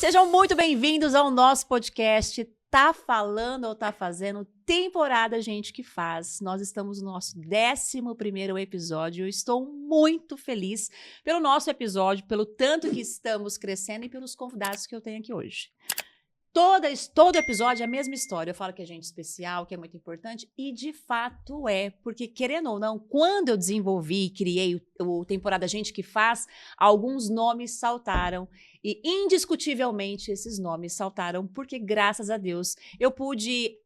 Sejam muito bem-vindos ao nosso podcast Tá Falando ou Tá Fazendo? Temporada Gente que Faz. Nós estamos no nosso 11º episódio. Eu estou muito feliz pelo nosso episódio, pelo tanto que estamos crescendo e pelos convidados que eu tenho aqui hoje. Todo episódio é a mesma história. Eu falo que é gente especial, que é muito importante, e de fato é, porque querendo ou não, quando eu desenvolvi e criei o Temporada Gente que Faz, alguns nomes saltaram. E indiscutivelmente esses nomes saltaram porque, graças a Deus, eu pude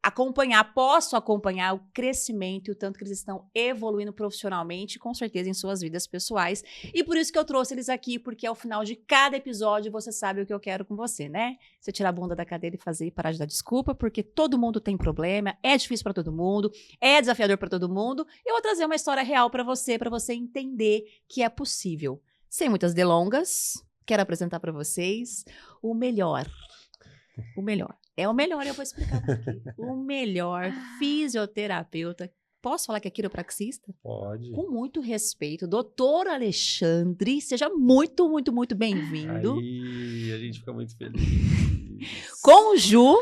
posso acompanhar o crescimento e o tanto que eles estão evoluindo profissionalmente, com certeza em suas vidas pessoais. E por isso que eu trouxe eles aqui, porque ao final de cada episódio você sabe o que eu quero com você, né? Você tirar a bunda da cadeira e parar de dar desculpa, porque todo mundo tem problema, é difícil para todo mundo, é desafiador para todo mundo. Eu vou trazer uma história real para você entender que é possível. Sem muitas delongas, quero apresentar para vocês o melhor. O melhor. É o melhor, eu vou explicar por quê. O melhor fisioterapeuta. Posso falar que é quiropraxista? Pode. Com muito respeito. Doutor Alexandre, seja muito, muito, muito bem-vindo. Aí, a gente fica muito feliz. Com Ju,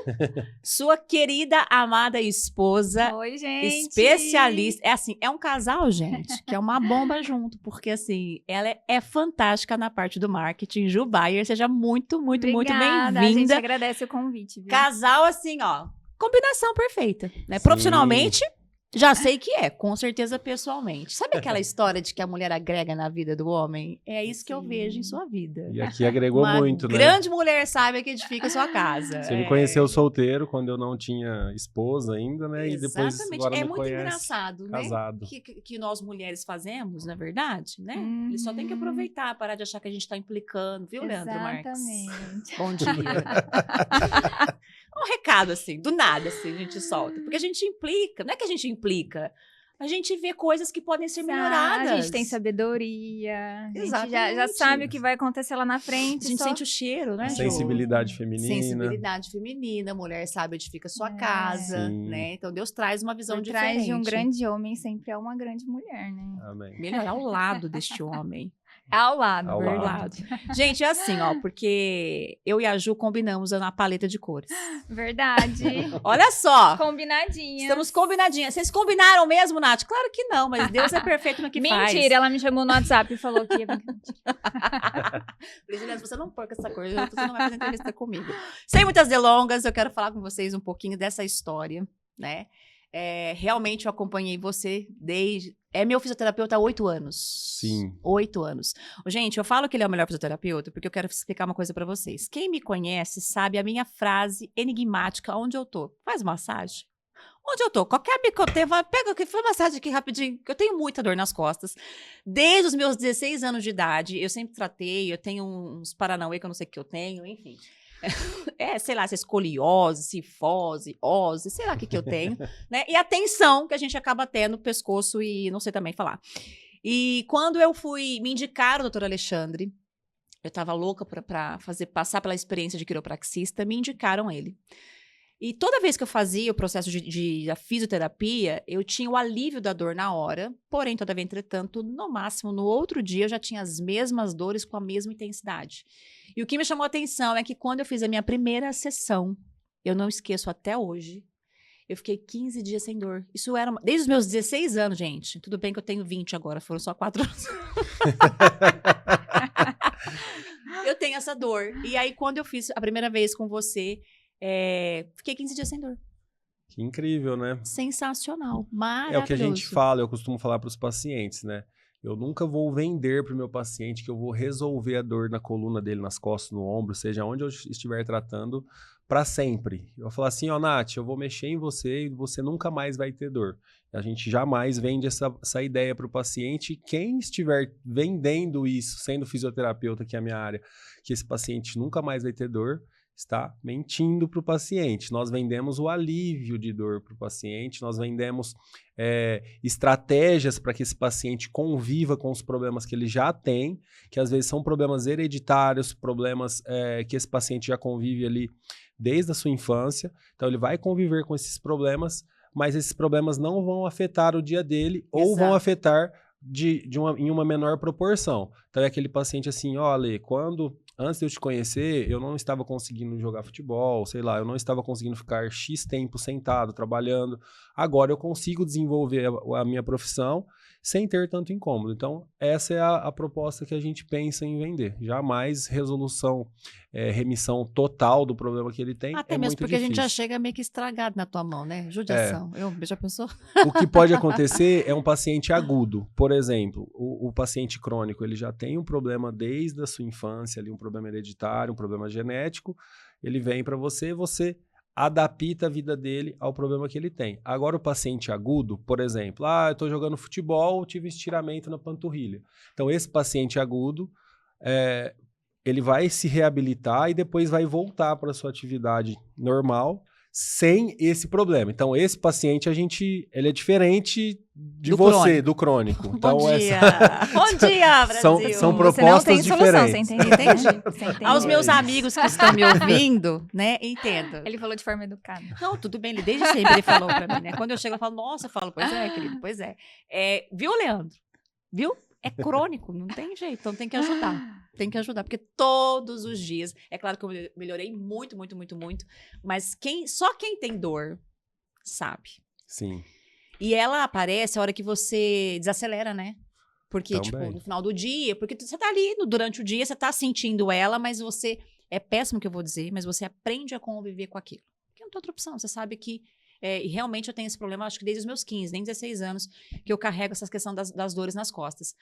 sua querida, amada esposa. Oi, gente. Especialista. É assim, é um casal, gente, que é uma bomba junto, porque assim, ela é fantástica na parte do marketing. Ju Bayer, seja muito, muito, Obrigada, muito a gente bem-vinda. agradece o convite, viu? Casal, assim, ó, combinação perfeita, né? Sim. Profissionalmente, já sei que é, com certeza pessoalmente. Sabe aquela história de que a mulher agrega na vida do homem? É isso que eu vejo em sua vida. E aqui agregou Uma muito, né? grande mulher sabe que edifica a sua casa. Você me conheceu solteiro quando eu não tinha esposa ainda, né? E depois agora é me muito conhece engraçado, né? casado. Que nós mulheres fazemos, na verdade, né? Eles só tem que aproveitar, parar de achar que a gente tá implicando, viu, Leandro Marques? Exatamente. Bom dia. Um recado, assim, do nada, assim, a gente solta. Porque a gente implica, não é que a gente implica, a gente vê coisas que podem ser melhoradas. A gente tem sabedoria, a gente já Exatamente. sabe o que vai acontecer lá na frente. A gente sente o cheiro, né, Ju? Sensibilidade feminina. Sensibilidade feminina, mulher sabe edifica a sua casa, Sim. né? Então Deus traz uma visão Por diferente. trás de um grande homem sempre é uma grande mulher, né? Amém. Melhor ao lado deste homem. Ao lado, Ao verdade. Gente, é assim, ó, porque eu e a Ju combinamos na paleta de cores. Verdade. Olha só! Combinadinha. Estamos combinadinhas. Vocês combinaram mesmo, Nath? Claro que não, mas Deus é perfeito no que faz. Mentira, ela me chamou no WhatsApp e falou que ia... Falei, Juliana, se você não for com essa coisa, você não vai fazer entrevista comigo. Sem muitas delongas, eu quero falar com vocês um pouquinho dessa história, né? Realmente eu acompanhei você desde... É meu fisioterapeuta há 8 anos. Sim. 8 anos. Gente, eu falo que ele é o melhor fisioterapeuta porque eu quero explicar uma coisa pra vocês. Quem me conhece sabe a minha frase enigmática, onde eu tô. Faz massagem? Onde eu tô? Qualquer amigo que eu tenho, pega aqui, faz massagem aqui rapidinho, que eu tenho muita dor nas costas. Desde os meus 16 anos de idade, eu sempre tratei, eu tenho uns paranauê que eu não sei o que eu tenho, enfim. Sei lá, se é escoliose, cifose, ose, sei lá o que eu tenho, né? E a tensão que a gente acaba tendo no pescoço e não sei também falar. E quando eu me indicaram o doutor Alexandre, eu tava louca pra passar pela experiência de quiropraxista, me indicaram ele. E toda vez que eu fazia o processo da fisioterapia, eu tinha o alívio da dor na hora, porém, todavia, entretanto, no máximo, no outro dia, eu já tinha as mesmas dores com a mesma intensidade. E o que me chamou a atenção é que quando eu fiz a minha primeira sessão, eu não esqueço até hoje, eu fiquei 15 dias sem dor. Isso era desde os meus 16 anos, gente. Tudo bem que eu tenho 20 agora, foram só 4 anos. Eu tenho essa dor. E aí, quando eu fiz a primeira vez com você, fiquei 15 dias sem dor. Que incrível, né? Sensacional, maravilhoso. É o que a gente fala, eu costumo falar para os pacientes, né? Eu nunca vou vender para o meu paciente que eu vou resolver a dor na coluna dele, nas costas, no ombro, seja onde eu estiver tratando, para sempre. Eu vou falar assim, ó, Nath, eu vou mexer em você e você nunca mais vai ter dor. A gente jamais vende essa ideia para o paciente. Quem estiver vendendo isso, sendo fisioterapeuta, que é a minha área, que esse paciente nunca mais vai ter dor, está mentindo para o paciente. Nós vendemos o alívio de dor para o paciente, nós vendemos estratégias para que esse paciente conviva com os problemas que ele já tem, que às vezes são problemas hereditários, problemas que esse paciente já convive ali desde a sua infância. Então ele vai conviver com esses problemas, mas esses problemas não vão afetar o dia dele ou vão afetar em uma menor proporção. Então é aquele paciente assim, olha, quando antes de eu te conhecer, eu não estava conseguindo jogar futebol, sei lá, eu não estava conseguindo ficar X tempo sentado, trabalhando. Agora eu consigo desenvolver a minha profissão sem ter tanto incômodo. Então, essa é a proposta que a gente pensa em vender. Jamais resolução, remissão total do problema que ele tem. Até é mesmo muito porque difícil. a gente já chega meio que estragado na tua mão, né? Judiação. Já pensou? O que pode acontecer é um paciente agudo. Por exemplo, o paciente crônico, ele já tem um problema desde a sua infância, ali, um problema hereditário, um problema genético. Ele vem para você, você adapta a vida dele ao problema que ele tem. Agora, o paciente agudo, por exemplo, eu estou jogando futebol, tive estiramento na panturrilha. Então, esse paciente agudo, ele vai se reabilitar e depois vai voltar para a sua atividade normal, sem esse problema. Então, esse paciente, ele é diferente de do crônico. Então, Bom dia! Bom dia, Brasil! São Você não tem propostas solução, diferentes. você entende? Entendi. Você entende? Aos meus amigos que estão me ouvindo, né? Entendo. Ele falou de forma educada. Não, tudo bem, desde sempre ele falou pra mim, né? Quando eu chego, eu falo, nossa, eu falo, pois é, querido, pois é. Viu, Leandro? Viu? É crônico, não tem jeito, então tem que ajudar. Tem que ajudar, porque todos os dias, é claro que eu melhorei muito, muito, muito, muito, mas só quem tem dor sabe. Sim. E ela aparece a hora que você desacelera, né? Porque, Também. tipo, no final do dia, porque você tá ali durante o dia, você tá sentindo ela, mas você, é péssimo o que eu vou dizer, mas você aprende a conviver com aquilo. Porque não tem outra opção, você sabe que, e realmente eu tenho esse problema, acho que desde os meus 15, nem 16 anos, que eu carrego essa questão das dores nas costas.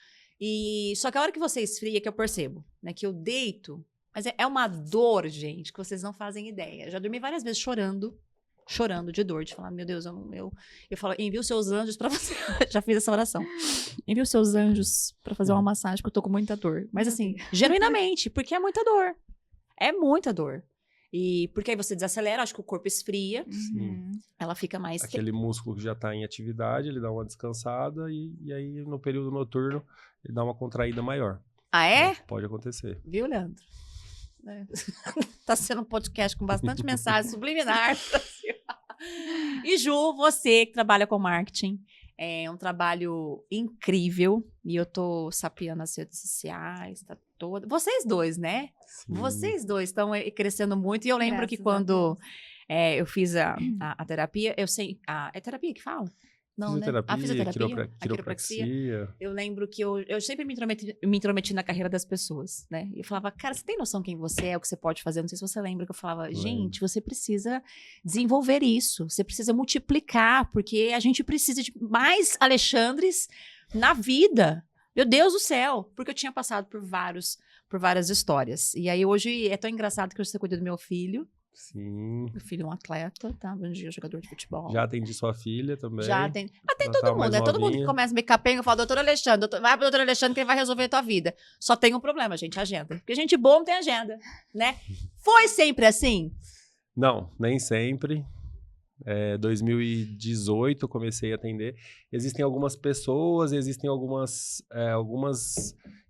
E só que a hora que você esfria, que eu percebo, né, que eu deito, mas é uma dor, gente, que vocês não fazem ideia. Eu já dormi várias vezes chorando de dor, de falar, meu Deus, eu falo, envia os seus anjos pra você. Já fiz essa oração. Envia os seus anjos pra fazer uma massagem, porque eu tô com muita dor. Mas assim, genuinamente, porque é muita dor. É muita dor. E porque aí você desacelera, acho que o corpo esfria, ela fica mais... Aquele músculo que já está em atividade, ele dá uma descansada e aí no período noturno ele dá uma contraída maior. Ah, é? Pode acontecer. Viu, Leandro? Tá sendo um podcast com bastante mensagem subliminar. E Ju, você que trabalha com marketing, é um trabalho incrível e eu tô sapeando as redes sociais, tá toda. Vocês dois, né? Sim. Vocês dois estão crescendo muito e eu lembro que quando eu fiz a terapia, eu sei... É terapia que fala? Não, fisioterapia, né? A fisioterapia, a quiropraxia. Eu lembro que eu sempre me intrometi na carreira das pessoas, né? E eu falava, cara, você tem noção quem você é, o que você pode fazer? Não sei se você lembra que eu falava, gente, você precisa desenvolver isso, você precisa multiplicar, porque a gente precisa de mais Alexandres na vida. Meu Deus do céu! Porque eu tinha passado por várias histórias. E aí hoje é tão engraçado que hoje você cuida do meu filho. Sim. Meu filho é um atleta, tá? Um dia jogador de futebol. Já atendi sua filha também. Já atendi. Tem Já todo tá mundo, mais né? Todo mundo que novinha. começa a me capenga, eu falo, doutor Alexandre, vai pro doutor Alexandre que ele vai resolver a tua vida. Só tem um problema, gente, agenda. Porque gente boa não tem agenda, né? Foi sempre assim? Não, nem sempre. 2018 eu comecei a atender. Existem algumas pessoas, existem algumas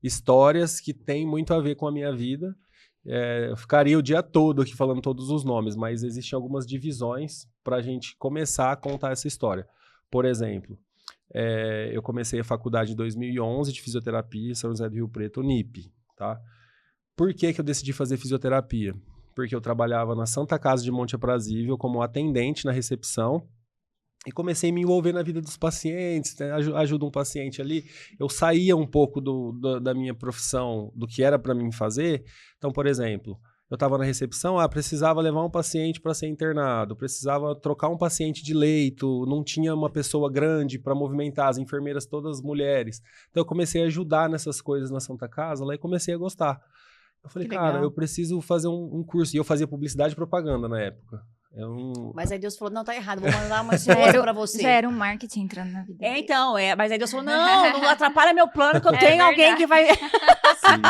histórias que têm muito a ver com a minha vida. Eu ficaria o dia todo aqui falando todos os nomes, mas existem algumas divisões para a gente começar a contar essa história. Por exemplo, eu comecei a faculdade em 2011 de fisioterapia em São José do Rio Preto, NIP, tá? Por que eu decidi fazer fisioterapia? Porque eu trabalhava na Santa Casa de Monte Aprazível como atendente na recepção e comecei a me envolver na vida dos pacientes, né? Ajudo um paciente ali. Eu saía um pouco da minha profissão, do que era para mim fazer. Então, por exemplo, eu estava na recepção, precisava levar um paciente para ser internado, precisava trocar um paciente de leito, não tinha uma pessoa grande para movimentar, as enfermeiras todas mulheres. Então, eu comecei a ajudar nessas coisas na Santa Casa lá e comecei a gostar. Eu falei, cara, eu preciso fazer um curso. E eu fazia publicidade e propaganda na época. Mas aí Deus falou, não, tá errado, vou mandar uma coisa pra você. Já era um marketing entrando na vida. Então, mas aí Deus falou, não atrapalha meu plano, que eu tenho alguém que vai... Sim.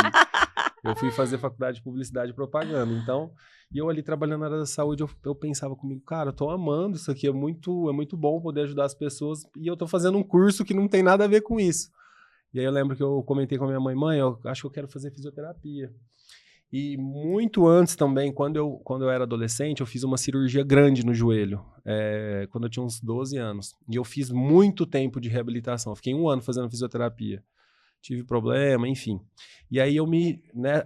Eu fui fazer faculdade de publicidade e propaganda, então... E eu ali trabalhando na área da saúde, eu pensava comigo, cara, eu tô amando isso aqui, é muito bom poder ajudar as pessoas. E eu tô fazendo um curso que não tem nada a ver com isso. E aí eu lembro que eu comentei com a minha mãe, eu acho que eu quero fazer fisioterapia. E muito antes também, quando eu era adolescente, eu fiz uma cirurgia grande no joelho, quando eu tinha uns 12 anos. E eu fiz muito tempo de reabilitação, fiquei 1 ano fazendo fisioterapia. tive problema, enfim. E aí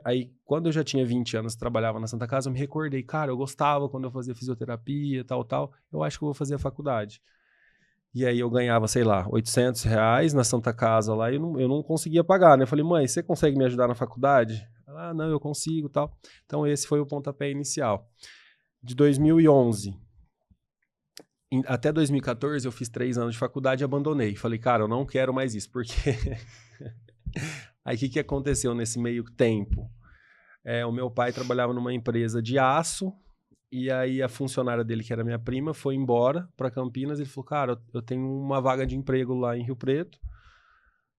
aí quando eu já tinha 20 anos, trabalhava na Santa Casa, eu me recordei, cara, eu gostava quando eu fazia fisioterapia, tal, eu acho que eu vou fazer a faculdade. E aí eu ganhava, sei lá, R$ 800 na Santa Casa lá, e eu não conseguia pagar, né? Eu falei, mãe, você consegue me ajudar na faculdade? Ela, não, eu consigo, tal. Então esse foi o pontapé inicial. De 2011 até 2014 eu fiz 3 anos de faculdade e abandonei. Falei, cara, eu não quero mais isso, porque... Aí o que aconteceu nesse meio tempo? O meu pai trabalhava numa empresa de aço, e aí a funcionária dele, que era minha prima, foi embora para Campinas. Ele falou, cara, eu tenho uma vaga de emprego lá em Rio Preto,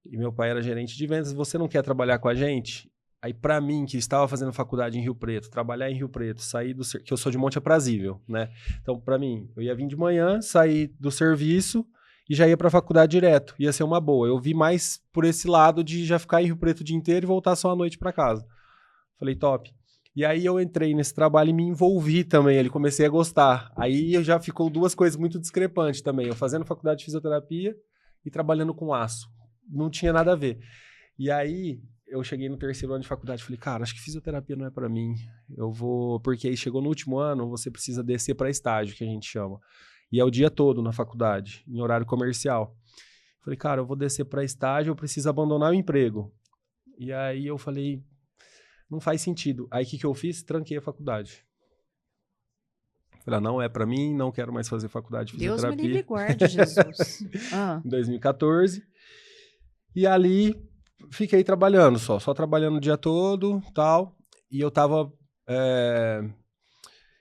e meu pai era gerente de vendas, você não quer trabalhar com a gente? Aí para mim, que estava fazendo faculdade em Rio Preto, trabalhar em Rio Preto, sair que eu sou de Monte Aprazível, né? Então para mim, eu ia vir de manhã, sair do serviço e já ia para a faculdade direto, ia ser uma boa. Eu vi mais por esse lado de já ficar em Rio Preto o dia inteiro e voltar só à noite para casa. Falei, top. E aí eu entrei nesse trabalho e me envolvi também, ele comecei a gostar. Aí já ficou 2 coisas muito discrepantes também, eu fazendo faculdade de fisioterapia e trabalhando com aço. Não tinha nada a ver. E aí eu cheguei no 3º ano de faculdade e falei, cara, acho que fisioterapia não é para mim. Eu vou... Porque aí chegou no último ano, você precisa descer para estágio, que a gente chama. E é o dia todo na faculdade, em horário comercial. Falei, cara, eu vou descer para estágio, eu preciso abandonar o emprego. E aí eu falei, não faz sentido. Aí o que eu fiz? Tranquei a faculdade. Falei, não é para mim, não quero mais fazer faculdade de fisioterapia. Deus me livre e guarde, Jesus. Em 2014. E ali fiquei trabalhando só trabalhando o dia todo, tal. E eu tava...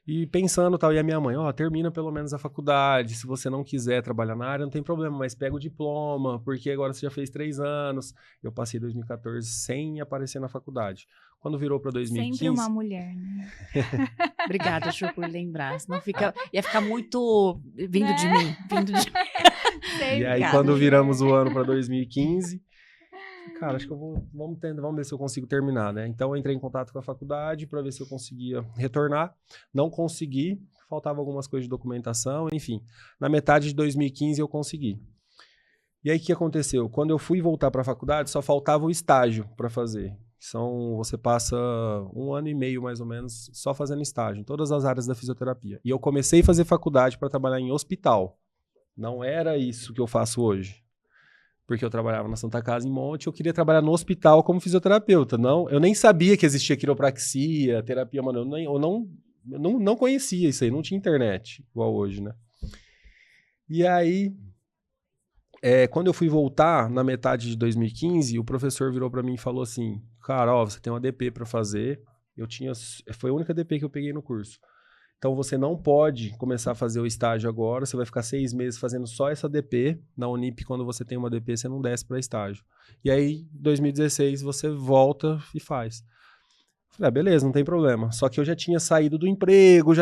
E pensando, tal, e a minha mãe, termina pelo menos a faculdade, se você não quiser trabalhar na área, não tem problema, mas pega o diploma, porque agora você já fez 3 anos. Eu passei 2014 sem aparecer na faculdade. Quando virou para 2015... Sempre uma mulher, né? Obrigada, Ju, por lembrar. Senão ia ficar muito vindo de mim. E aí, quando viramos o ano para 2015... Cara, acho que vamos ver se eu consigo terminar, né? Então eu entrei em contato com a faculdade para ver se eu conseguia retornar. Não consegui, faltava algumas coisas de documentação, enfim. Na metade de 2015 eu consegui. E aí o que aconteceu? Quando eu fui voltar para a faculdade, só faltava o estágio para fazer. Você passa 1 ano e meio, mais ou menos, só fazendo estágio, em todas as áreas da fisioterapia. E eu comecei a fazer faculdade para trabalhar em hospital. Não era isso que eu faço hoje. Porque eu trabalhava na Santa Casa em Monte, eu queria trabalhar no hospital como fisioterapeuta. Não, eu nem sabia que existia quiropraxia, terapia manual, eu não conhecia isso aí, não tinha internet igual hoje, né? E aí, quando eu fui voltar, na metade de 2015, o professor virou para mim e falou assim, cara, você tem uma DP para fazer, foi a única DP que eu peguei no curso. Então, você não pode começar a fazer o estágio agora, você vai ficar 6 meses fazendo só essa DP. Na Unip, quando você tem uma DP, você não desce para estágio. E aí, em 2016, você volta e faz. Falei, beleza, não tem problema. Só que eu já tinha saído do emprego,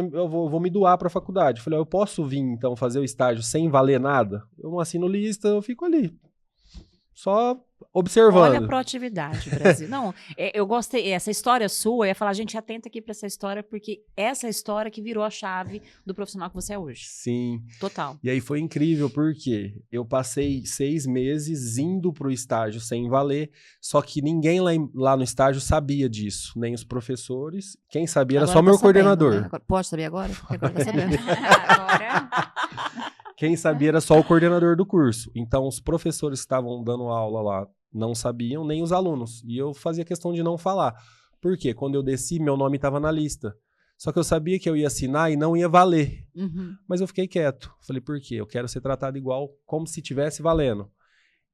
eu vou me doar para a faculdade. Falei, eu posso vir, então, fazer o estágio sem valer nada? Eu não assino lista, eu fico ali. Só observando. Olha a proatividade, Brasil. Não, eu gostei. Essa história sua, eu ia falar, gente, atenta aqui para essa história, porque essa história que virou a chave do profissional que você é hoje. Sim. Total. E aí foi incrível, porque eu passei 6 meses indo pro estágio sem valer, só que ninguém lá no estágio sabia disso, nem os professores. Quem sabia era só meu coordenador. Né? Pode saber agora? Porque agora tá sabendo. Agora... Quem sabia era só o coordenador do curso. Então, os professores que estavam dando aula lá não sabiam, nem os alunos. E eu fazia questão de não falar. Por quê? Quando eu desci, meu nome estava na lista. Só que eu sabia que eu ia assinar e não ia valer. Uhum. Mas eu fiquei quieto. Falei, por quê? Eu quero ser tratado igual, como se tivesse valendo.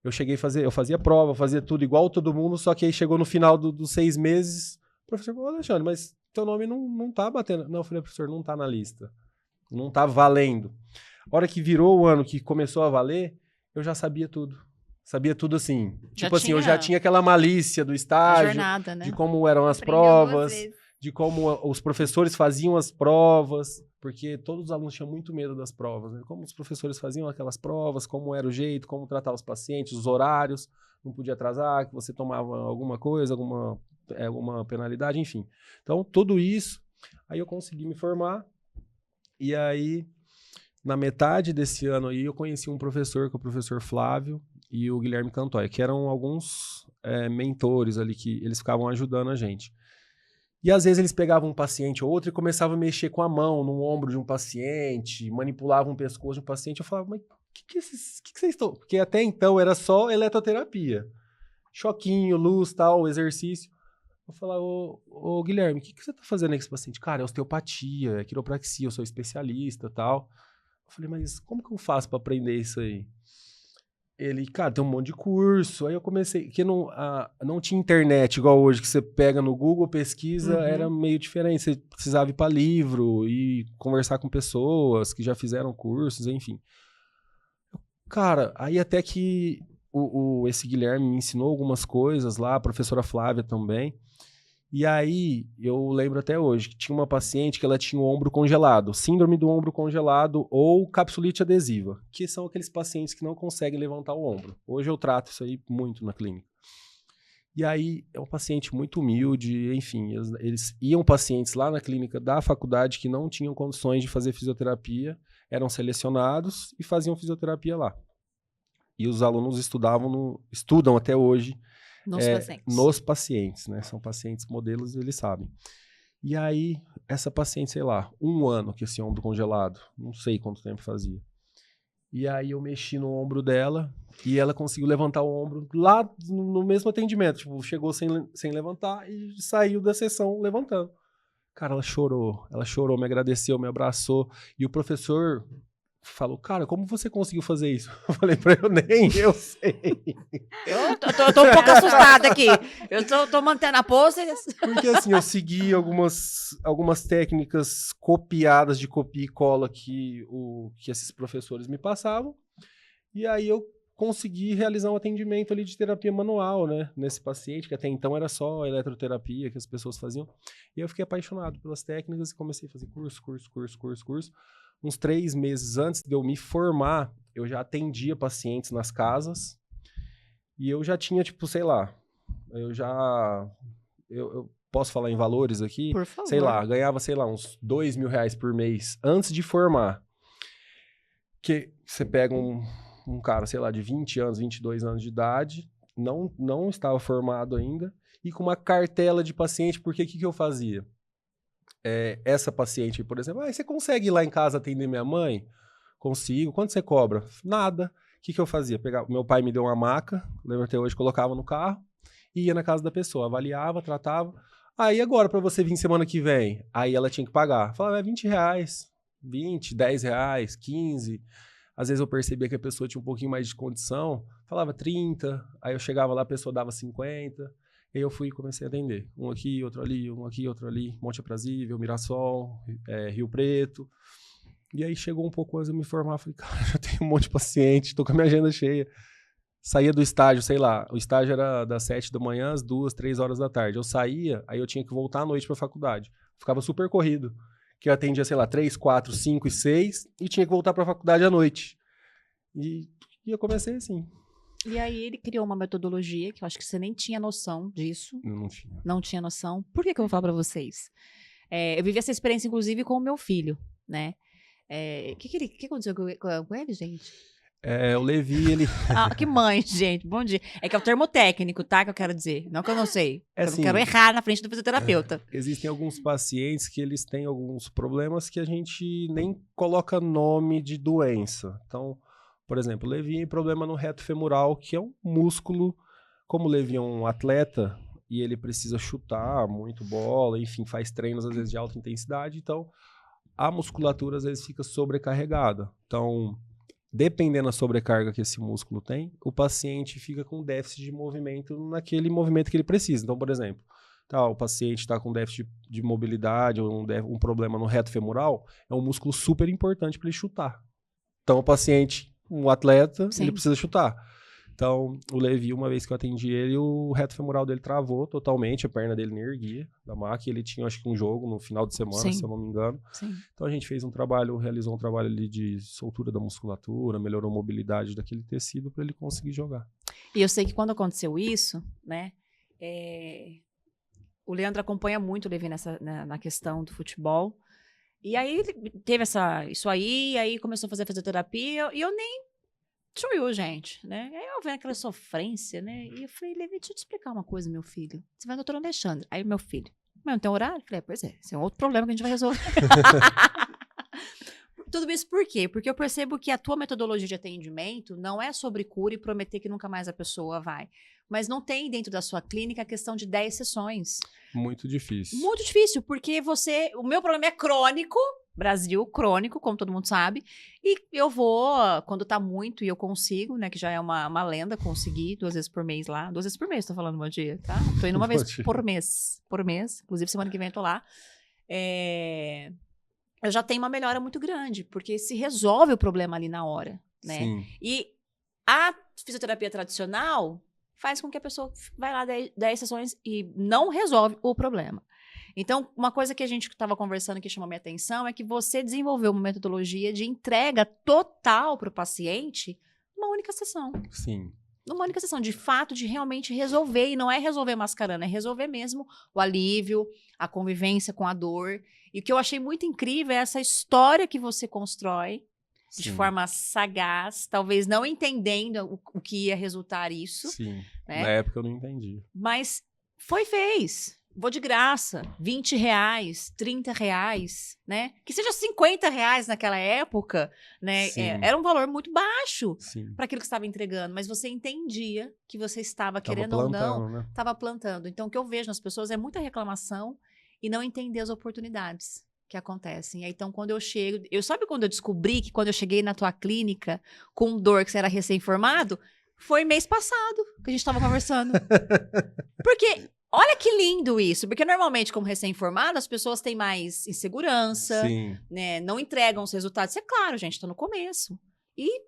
Eu fazia prova, fazia tudo igual todo mundo, só que aí chegou no final dos 6 meses, o professor falou, Alexandre, mas teu nome não tá batendo. Não, eu falei, professor, não tá na lista. Não tá valendo. A hora que virou o ano que começou a valer, eu já sabia tudo. Sabia tudo assim. Eu já tinha aquela malícia do estágio, jornada, né? de como eram as Aprendeu provas, 2 vezes. de como os professores faziam as provas, porque todos os alunos tinham muito medo das provas, né? Como os professores faziam aquelas provas, como era o jeito, como tratar os pacientes, os horários, não podia atrasar, que você tomava alguma coisa, alguma penalidade, enfim. Então, tudo isso, aí eu consegui me formar, e aí... Na metade desse ano aí, eu conheci um professor, que é o professor Flávio. e o Guilherme Cantóia, que eram alguns mentores ali que eles ficavam ajudando a gente. E às vezes eles pegavam um paciente ou outro e começavam a mexer com a mão no ombro de um paciente, manipulavam o pescoço de um paciente. Eu falava, mas o que vocês estão... Porque até então era só eletroterapia. Choquinho, luz, tal, exercício. Eu falava, ô Guilherme, o que você tá fazendo aí com esse paciente? Cara, é osteopatia, é quiropraxia, eu sou especialista, tal. Eu falei, mas como que eu faço pra aprender isso aí? Ele, cara, tem um monte de curso. Aí eu comecei, que não tinha internet igual hoje, que você pega no Google, pesquisa, era meio diferente. Você precisava ir para livro e conversar com pessoas que já fizeram cursos, enfim. Cara, aí até que esse Guilherme me ensinou algumas coisas lá, a professora Flávia também. E aí, eu lembro até hoje que tinha uma paciente que ela tinha o ombro congelado, síndrome do ombro congelado ou capsulite adesiva, que são aqueles pacientes que não conseguem levantar o ombro. Hoje eu trato isso aí muito na clínica. E aí, é um paciente muito humilde, enfim, eles iam pacientes lá na clínica da faculdade que não tinham condições de fazer fisioterapia, eram selecionados e faziam fisioterapia lá. E os alunos estudam até hoje, nos pacientes, né? São pacientes modelos, eles sabem. E aí, essa paciente, sei lá, 1 ano que esse ombro congelado, não sei quanto tempo fazia. E aí eu mexi no ombro dela e ela conseguiu levantar o ombro lá no mesmo atendimento. Tipo, chegou sem levantar e saiu da sessão levantando. Cara, ela chorou, me agradeceu, me abraçou. E o professor falou, cara, como você conseguiu fazer isso? Eu falei pra ele, nem eu sei. Eu tô um pouco assustada aqui. Eu tô mantendo a pose. Porque assim, eu segui algumas técnicas copiadas de copia e cola que esses professores me passavam. E aí eu consegui realizar um atendimento ali de terapia manual, né? Nesse paciente, que até então era só eletroterapia que as pessoas faziam. E eu fiquei apaixonado pelas técnicas e comecei a fazer curso. Uns 3 meses antes de eu me formar, eu já atendia pacientes nas casas e eu já tinha, tipo, sei lá, eu posso falar em valores aqui? Por favor. Sei lá, ganhava, sei lá, uns R$2.000 por mês antes de formar. Que você pega um cara, sei lá, de 20 anos, 22 anos de idade, não estava formado ainda, e com uma cartela de paciente, porque o que eu fazia? Essa paciente, por exemplo, você consegue ir lá em casa atender minha mãe? Consigo. Quanto você cobra? Nada. O que eu fazia? Meu pai me deu uma maca, lembro até hoje, colocava no carro e ia na casa da pessoa, avaliava, tratava. Aí agora, para você vir semana que vem, aí ela tinha que pagar. Falava, R$20, 20, R$10, 15. Às vezes eu percebia que a pessoa tinha um pouquinho mais de condição, falava 30, aí eu chegava lá, a pessoa dava 50. Aí eu fui e comecei a atender. Um aqui, outro ali, Monte Aprazível, Mirassol, Rio Preto. E aí chegou um pouco antes de eu me formar, falei, cara, já tenho um monte de paciente, tô com a minha agenda cheia. Saía do estágio, sei lá, o estágio era das 7 da manhã às 2, 3 horas da tarde. Eu saía, aí eu tinha que voltar à noite pra faculdade. Ficava super corrido, que eu atendia, sei lá, 3, 4, 5 e 6 e tinha que voltar pra faculdade à noite. E eu comecei assim. E aí ele criou uma metodologia que eu acho que você nem tinha noção disso. Não tinha. Não tinha noção. Por que eu vou falar pra vocês? Eu vivi essa experiência, inclusive, com o meu filho, né? O que aconteceu com ele, gente? O Levi, ele... Que mãe, gente. Bom dia. É que é o termo técnico, tá? Que eu quero dizer. Não que eu não sei. Eu assim, não quero errar na frente do fisioterapeuta. Existem alguns pacientes que eles têm alguns problemas que a gente nem coloca nome de doença. Então, por exemplo, o Levi tem problema no reto femoral, que é um músculo. Como o Levi é um atleta e ele precisa chutar muito bola, enfim, faz treinos às vezes de alta intensidade, então a musculatura às vezes fica sobrecarregada. Então, dependendo da sobrecarga que esse músculo tem, o paciente fica com déficit de movimento naquele movimento que ele precisa. Então, por exemplo, o paciente está com déficit de mobilidade ou um problema no reto femoral, é um músculo super importante para ele chutar. Então, o paciente, um atleta, Sim. ele precisa chutar. Então, o Levi, uma vez que eu atendi ele, o reto femoral dele travou totalmente, a perna dele nem erguia da maca, ele tinha, acho que, um jogo no final de semana, Sim. se eu não me engano. Sim. Então, a gente realizou um trabalho ali de soltura da musculatura, melhorou a mobilidade daquele tecido para ele conseguir jogar. E eu sei que quando aconteceu isso, né, o Leandro acompanha muito o Levi na questão do futebol, e aí ele teve isso aí começou a fazer fisioterapia, e eu nem Tchuiu, gente, né? Aí eu vendo aquela sofrência, né? E eu falei, Levi, deixa eu te explicar uma coisa, meu filho. Você vai no doutor Alexandre. Aí meu filho, mas não tem horário? Eu falei, pois é, esse é um outro problema que a gente vai resolver. Tudo isso por quê? Porque eu percebo que a tua metodologia de atendimento não é sobre cura e prometer que nunca mais a pessoa vai. Mas não tem dentro da sua clínica a questão de 10 sessões. Muito difícil. Muito difícil, porque o meu problema é crônico, Brasil, crônico, como todo mundo sabe, e eu vou, quando tá muito e eu consigo, né, que já é uma lenda, conseguir 2 vezes por mês lá, 2 vezes por mês, tô falando bom dia, tá? Tô indo uma vez por mês, inclusive semana que vem eu tô lá, eu já tenho uma melhora muito grande, porque se resolve o problema ali na hora, né? Sim. E a fisioterapia tradicional faz com que a pessoa vai lá 10 sessões e não resolve o problema. Então, uma coisa que a gente estava conversando que chamou minha atenção é que você desenvolveu uma metodologia de entrega total para o paciente numa única sessão. Sim. Numa única sessão, de fato, de realmente resolver. E não é resolver mascarando, é resolver mesmo o alívio, a convivência com a dor. E o que eu achei muito incrível é essa história que você constrói de Sim. forma sagaz, talvez não entendendo o que ia resultar isso. Sim. Né? Na época eu não entendi. Mas fez. Vou de graça, R$20, R$30, né? Que seja R$50 naquela época, né? Era um valor muito baixo para aquilo que você estava entregando, mas você entendia que você estava querendo ou não, estava plantando. Então, o que eu vejo nas pessoas é muita reclamação e não entender as oportunidades que acontecem. Aí, então, quando eu chego... Sabe quando eu descobri que quando eu cheguei na tua clínica com dor, que você era recém-formado? Foi mês passado que a gente estava conversando. Porque... Olha que lindo isso, porque normalmente, como recém-formado, as pessoas têm mais insegurança, né? Não entregam os resultados. Isso é claro, gente, tô no começo. E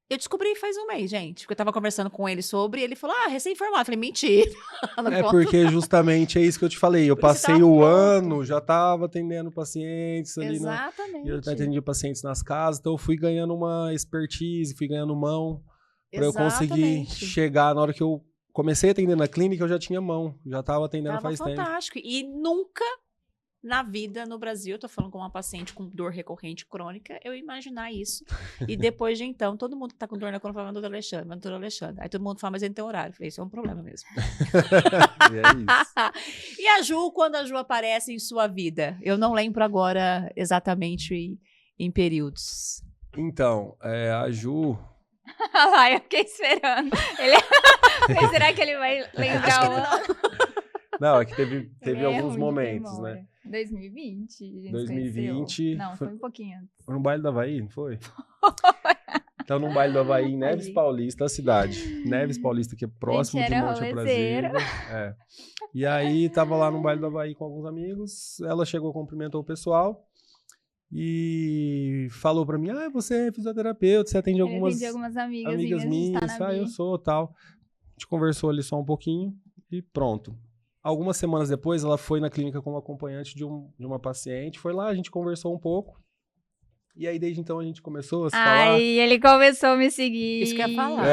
eu descobri faz um mês, gente, porque eu tava conversando com ele sobre, e ele falou, recém-formado. Eu falei, mentira. Porque justamente é isso que eu te falei. Eu passei o ano, já tava atendendo pacientes ali. Exatamente. Eu atendi pacientes nas casas, então eu fui ganhando uma expertise, fui ganhando mão, para eu conseguir chegar na hora que eu comecei atendendo na clínica, eu já tinha mão. Já estava atendendo faz tempo. Fantástico. E nunca na vida no Brasil, eu tô falando com uma paciente com dor recorrente crônica, eu imaginar isso. E depois de então, todo mundo que tá com dor na coluna fala, doutor Alexandre. Aí todo mundo fala, mas ele não tem horário. Eu falei, isso é um problema mesmo. E é isso. E a Ju, quando a Ju aparece em sua vida? Eu não lembro agora exatamente em períodos. Então, a Ju... Eu fiquei esperando. Será que ele vai lembrar o... Não, é que teve alguns momentos, né? 2020, a gente 2020... Não, foi um pouquinho antes. Foi no baile do Havaí, não foi? Então, no baile do Havaí, em Neves Paulista, a cidade. Neves Paulista, que é próximo de Monte Aprazível. E aí, tava lá no baile do Havaí com alguns amigos, ela chegou, cumprimentou o pessoal e falou pra mim, você é fisioterapeuta, você atende algumas amigas minhas, eu sou, tal. A gente conversou ali só um pouquinho e pronto. Algumas semanas depois, ela foi na clínica como acompanhante de uma paciente, foi lá, a gente conversou um pouco. E aí, desde então, a gente começou a se falar. Aí, ele começou a me seguir. Isso que eu ia falar.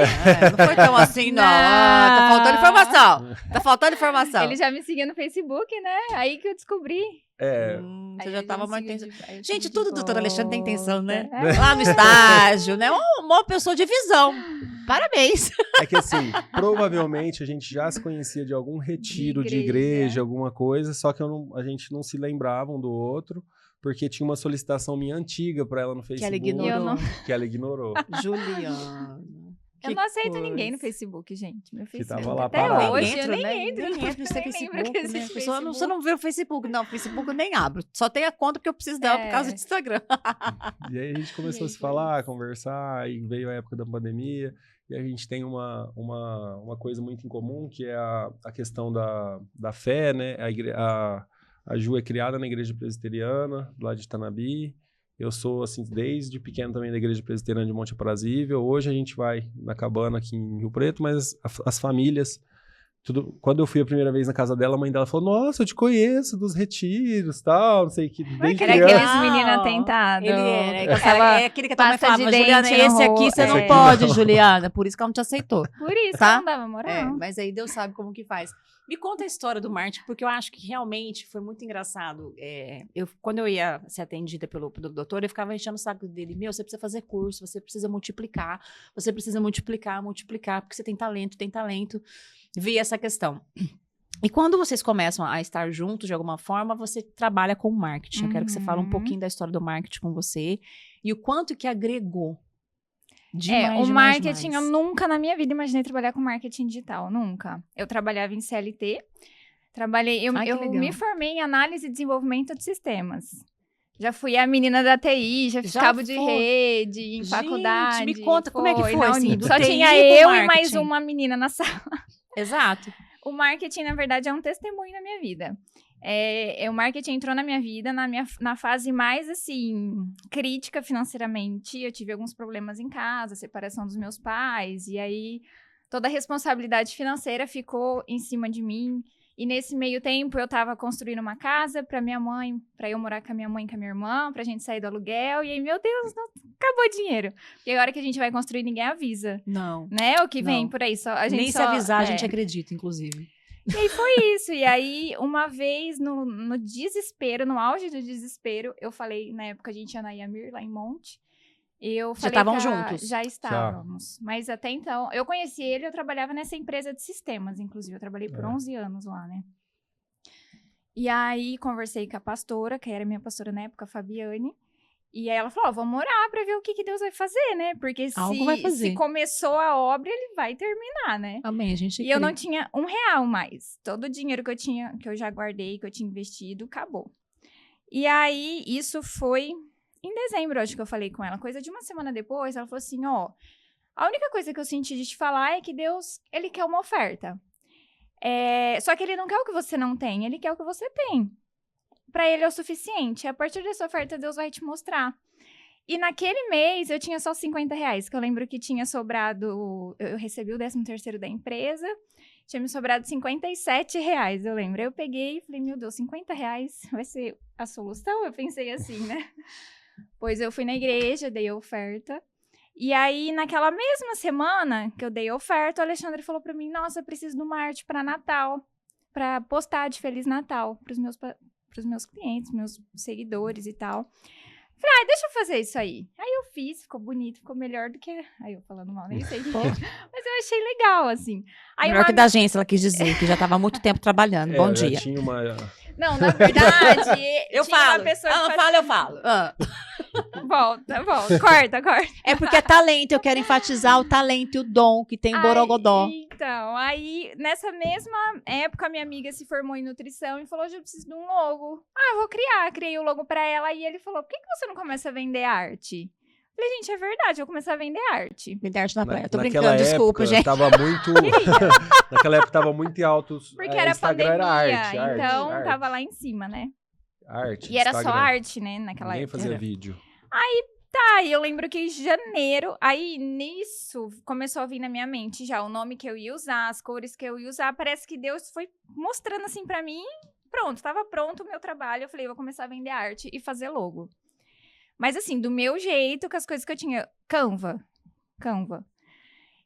Não foi tão assim, não. Tá faltando informação. Ele já me seguia no Facebook, né? Aí que eu descobri. Você já tava mais intenso. Gente, tudo do doutor Alexandre tem intenção, né? Lá no estágio, né? Uma pessoa de visão. Parabéns. É que assim, provavelmente a gente já se conhecia de algum retiro de igreja, alguma coisa, só que a gente não se lembrava um do outro. Porque tinha uma solicitação minha antiga pra ela no Facebook. Que ela ignorou. Juliana. Eu não aceito ninguém no Facebook, gente. Meu Facebook. Que tava lá até parado. hoje eu nem entro no Facebook, né? Você não vê o Facebook. Não, o Facebook eu nem abro. Só tem a conta porque eu preciso dela por causa do Instagram. E aí a gente começou a se falar, a conversar, e veio a época da pandemia. E a gente tem uma coisa muito em comum, que é a questão da fé, né? A Ju é criada na igreja presbiteriana, lá de Itanabi. Eu sou, assim, desde pequeno também da igreja presbiteriana de Monte Aprazível. Hoje a gente vai na cabana aqui em Rio Preto, mas as famílias... Quando eu fui a primeira vez na casa dela, a mãe dela falou, nossa, eu te conheço dos retiros, tal, não sei o que. Era aqueles meninos atentados. Ele é aquele que a tua mãe falava, Juliana, esse aqui você não pode, Juliana. Por isso que ela não te aceitou. Por isso que não dava moral. Mas aí Deus sabe como que faz. Me conta a história do marketing, porque eu acho que realmente foi muito engraçado. Quando eu ia ser atendida pelo doutor, eu ficava enchendo o saco dele. Meu, você precisa fazer curso, você precisa multiplicar, porque você tem talento. Vi essa questão. E quando vocês começam a estar juntos, de alguma forma, você trabalha com marketing. Eu quero que você fale um pouquinho da história do marketing com você e o quanto que agregou. O marketing, eu nunca na minha vida imaginei trabalhar com marketing digital, nunca. Eu trabalhava em CLT, eu me formei em análise e desenvolvimento de sistemas. Já fui a menina da TI, já fiz cabo de rede, em faculdade. Me conta, como é que foi? Assim, só tinha eu e mais uma menina na sala. Exato. O marketing, na verdade, é um testemunho na minha vida. O marketing entrou na minha vida na fase mais, assim, crítica financeiramente. Eu tive alguns problemas em casa, separação dos meus pais, e aí toda a responsabilidade financeira ficou em cima de mim. E nesse meio tempo, eu tava construindo uma casa pra minha mãe, pra eu morar com a minha mãe e com a minha irmã, pra gente sair do aluguel. E aí, meu Deus, acabou o dinheiro. Porque agora que a gente vai construir, ninguém avisa. Não. Né? O que vem por aí. Nem se avisar, a gente acredita, inclusive. E aí foi isso. E aí, uma vez, no desespero, no auge do desespero, eu falei, na época a gente ia na Yamir, lá em Monte. Já estavam juntos? Já estávamos. Mas até então, eu conheci ele, eu trabalhava nessa empresa de sistemas, inclusive. Eu trabalhei por 11 anos lá, né? E aí, conversei com a pastora, que era minha pastora na época, a Fabiane. E aí ela falou, vamos orar pra ver o que Deus vai fazer, né? Porque se começou a obra, ele vai terminar, né? Amém, a gente E eu não tinha R$1 mais. Todo o dinheiro que eu já guardei, que eu tinha investido, acabou. E aí, isso foi em dezembro, acho que eu falei com ela. Coisa de uma semana depois, ela falou assim, a única coisa que eu senti de te falar é que Deus, ele quer uma oferta. Só que ele não quer o que você não tem, ele quer o que você tem. Pra ele é o suficiente. A partir dessa oferta, Deus vai te mostrar. E naquele mês, eu tinha só R$50, que eu lembro que tinha sobrado... Eu recebi o 13º da empresa, tinha me sobrado R$57, eu lembro. Eu peguei e falei, meu Deus, R$50 vai ser a solução? Eu pensei assim, né? Pois eu fui na igreja, dei a oferta. E aí, naquela mesma semana que eu dei a oferta, o Alexandre falou pra mim, nossa, eu preciso de uma arte pra Natal, pra postar de Feliz Natal pros meus clientes, meus seguidores e tal. Falei, deixa eu fazer isso aí. Aí eu fiz, ficou bonito, ficou melhor do que... Aí eu falando mal, nem sei. Mas eu achei legal, assim. Aí melhor que da agência, ela quis dizer, que já estava há muito tempo trabalhando. Bom dia. Tinha uma... Não, na verdade... eu falo. Uma pessoa ela fala, eu falo. Volta. Corta. É porque é talento, eu quero enfatizar o talento e o dom que tem o Borogodó. Então, aí, nessa mesma época, a minha amiga se formou em nutrição e falou, eu preciso de um logo. Vou criar. Criei o logo pra ela e ele falou, por que você não começa a vender arte? Falei, gente, é verdade, eu comecei a vender arte. Vender arte na praia. Tô brincando, desculpa, gente. Tava muito... Naquela época tava muito em alto. Porque era Instagram, pandemia, era arte, então arte. tava lá em cima, né? Arte, e era Instagram. só arte, né, naquela Ninguém época. fazia vídeo. E eu lembro que em janeiro, aí nisso começou a vir na minha mente já o nome que eu ia usar, as cores que eu ia usar. Parece que Deus foi mostrando assim pra mim. Pronto, tava pronto o meu trabalho. Eu falei, vou começar a vender arte e fazer logo. Mas assim, do meu jeito, com as coisas que eu tinha. Canva.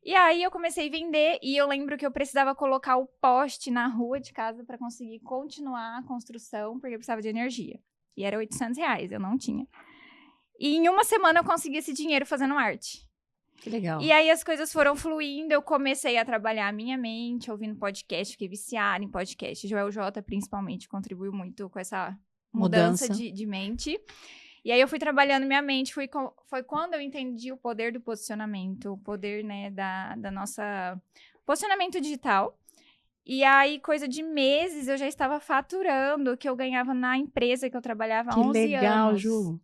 E aí eu comecei a vender e eu lembro que eu precisava colocar o poste na rua de casa pra conseguir continuar a construção, porque eu precisava de energia. E era R$800, eu não tinha. E em uma semana eu consegui esse dinheiro fazendo arte. Que legal. E aí as coisas foram fluindo, eu comecei a trabalhar a minha mente, ouvindo podcast, fiquei viciada em podcast. Joel J, principalmente, contribuiu muito com essa mudança de mente. E aí eu fui trabalhando minha mente, foi quando eu entendi o poder do posicionamento, o poder, né, da nossa posicionamento digital. E aí, coisa de meses, eu já estava faturando o que eu ganhava na empresa que eu trabalhava há 11 anos. Que legal, Ju.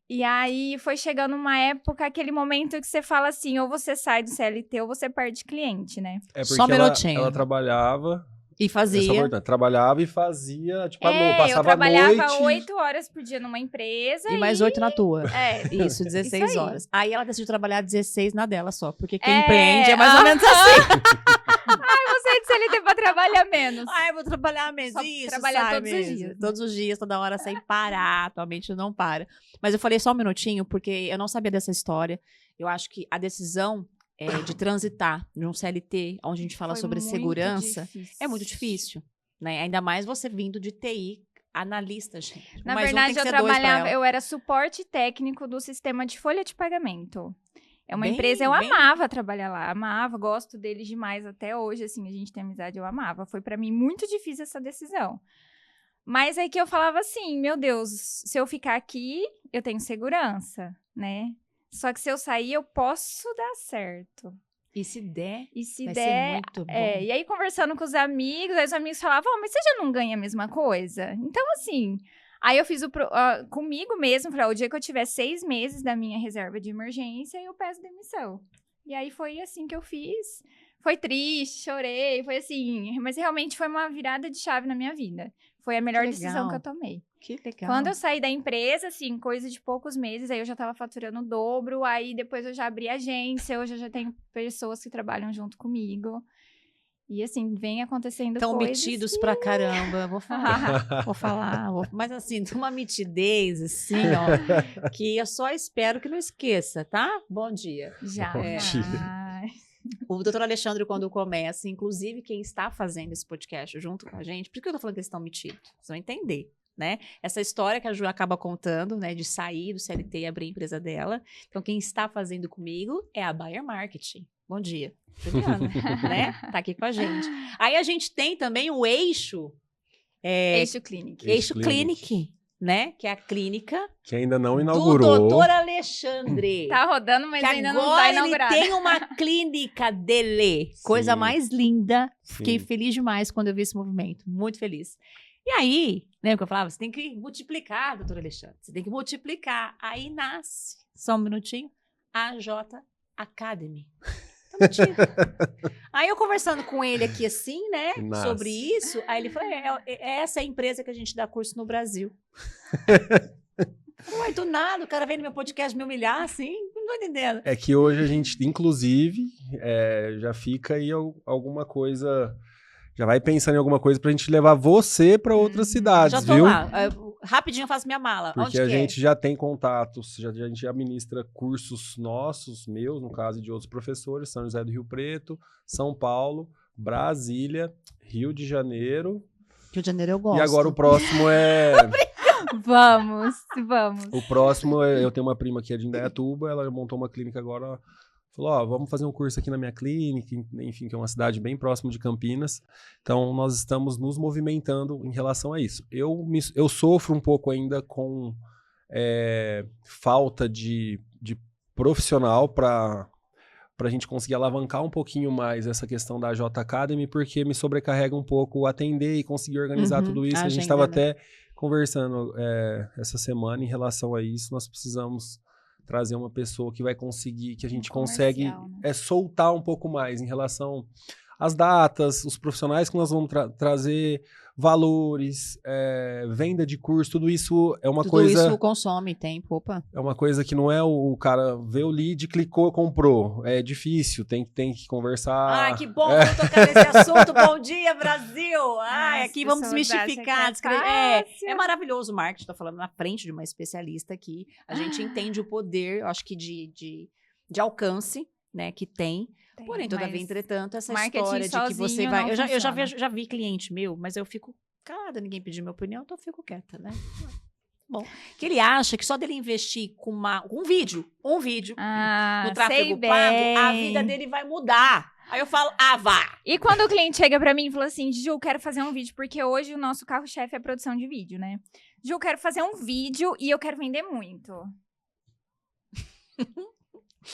E aí, foi chegando uma época, aquele momento que você fala assim, ou você sai do CLT ou você perde cliente, né? É porque só um minutinho. Ela trabalhava... E fazia. Trabalhava e fazia, tipo, passava eu trabalhava a noite... 8 horas por dia numa empresa e mais 8 na tua. Isso, 16 isso horas. Aí ela decidiu trabalhar 16 na dela só, porque quem empreende é mais ou menos assim. Você é de CLT pra trabalhar menos. Eu vou trabalhar menos. Só isso, trabalhar todos mesmo. os dias. Todos os dias, toda hora, sem parar. Atualmente não para. Mas eu falei só um minutinho, porque eu não sabia dessa história. Eu acho que a decisão de transitar de um CLT, onde a gente fala Foi sobre muito segurança, difícil. é muito difícil, né? Ainda mais você vindo de TI, analista, gente. Na Mais um verdade, tem que eu ser dois pra trabalhava, ela. eu era suporte técnico do sistema de folha de pagamento. É uma Bem, empresa, eu bem- amava trabalhar lá, amava, gosto deles demais até hoje, assim, a gente tem amizade, eu amava. Foi pra mim muito difícil essa decisão. Mas aí que eu falava assim, meu Deus, se eu ficar aqui, eu tenho segurança, né? Só que se eu sair, eu posso dar certo. E se der, E se vai der, ser muito bom. e aí conversando com os amigos, aí os amigos falavam, mas você já não ganha a mesma coisa? Então, assim, aí eu fiz comigo mesmo, falei, o dia que eu tiver 6 meses da minha reserva de emergência, eu peço demissão. E aí foi assim que eu fiz. Foi triste, chorei, foi assim, mas realmente foi uma virada de chave na minha vida. Foi a melhor decisão que eu tomei. Que legal. Quando eu saí da empresa, assim, coisa de poucos meses, aí eu já tava faturando o dobro, aí depois eu já abri agência, hoje eu já tenho pessoas que trabalham junto comigo. E assim, vem acontecendo Tão coisas metidos que... pra caramba, vou falar. Mas assim, de uma mitidez, assim, ó, que eu só espero que não esqueça, tá? Bom dia. Já. Bom Ai. O doutor Alexandre, quando começa, inclusive quem está fazendo esse podcast junto com a gente, por que eu tô falando que eles estão metidos? Vocês vão entender, né? Essa história que a Ju acaba contando, né, de sair do CLT e abrir a empresa dela. Então, quem está fazendo comigo é a Bayer Marketing. Bom dia. Juliana, né? Tá aqui com a gente. Aí a gente tem também o Eixo. Eixo Clinic. Eixo Clinic, né? Que é a clínica Que ainda não do inaugurou. doutor Alexandre. Tá rodando, mas Que ainda não tá agora ele inaugurado. tem uma clínica dele. Coisa Sim. mais linda. Fiquei Sim. feliz demais quando eu vi esse movimento. Muito feliz. E aí, lembra que eu falava? Você tem que multiplicar, doutor Alexandre. Você tem que multiplicar. Aí nasce, só um minutinho, a J Academy. Tá metido. Aí eu conversando com ele aqui assim, né, Nasce. sobre isso, aí ele falou, essa é a empresa que a gente dá curso no Brasil. Ué, do nada, o cara vem no meu podcast me humilhar assim, não tô entendendo. É que hoje a gente, inclusive, já fica aí alguma coisa... Já vai pensando em alguma coisa pra gente levar você pra outras cidades, Já tô viu? lá, rapidinho eu faço minha mala. Porque Onde a que gente já tem contatos, a gente já ministra cursos nossos, meus, no caso, e de outros professores, São José do Rio Preto, São Paulo, Brasília, Rio de Janeiro. Rio de Janeiro eu gosto. E agora o próximo é... Vamos. O próximo, eu tenho uma prima que é de Indaiatuba, ela montou uma clínica agora, falou, ó, vamos fazer um curso aqui na minha clínica, enfim, que é uma cidade bem próxima de Campinas. Então, nós estamos nos movimentando em relação a isso. Eu sofro um pouco ainda com falta de profissional para a gente conseguir alavancar um pouquinho mais essa questão da J Academy, porque me sobrecarrega um pouco atender e conseguir organizar tudo isso. A gente estava até conversando essa semana em relação a isso. Nós precisamos trazer uma pessoa que vai conseguir, que a gente consegue soltar um pouco mais em relação às datas, os profissionais que nós vamos trazer, valores, venda de curso, tudo isso é uma coisa... Tudo isso consome tempo, opa. É uma coisa que não é o cara vê o lead, clicou, comprou. É difícil, tem que conversar. Ah, que bom tocar nesse assunto. Bom dia, Brasil! Ai, aqui vamos desmistificar. É maravilhoso o marketing, tô falando na frente de uma especialista aqui. A gente entende o poder, acho que de alcance, né, que tem. Porém, todavia, entretanto, essa história de que você vai... Eu já vi cliente meu, mas eu fico calada, ninguém pediu minha opinião, então eu fico quieta, né? Bom, que ele acha que só dele investir com um vídeo no tráfego pago, a vida dele vai mudar. Aí eu falo, vá! E quando o cliente chega pra mim e fala assim, Ju, quero fazer um vídeo, porque hoje o nosso carro-chefe é a produção de vídeo, né? Ju, quero fazer um vídeo e eu quero vender muito.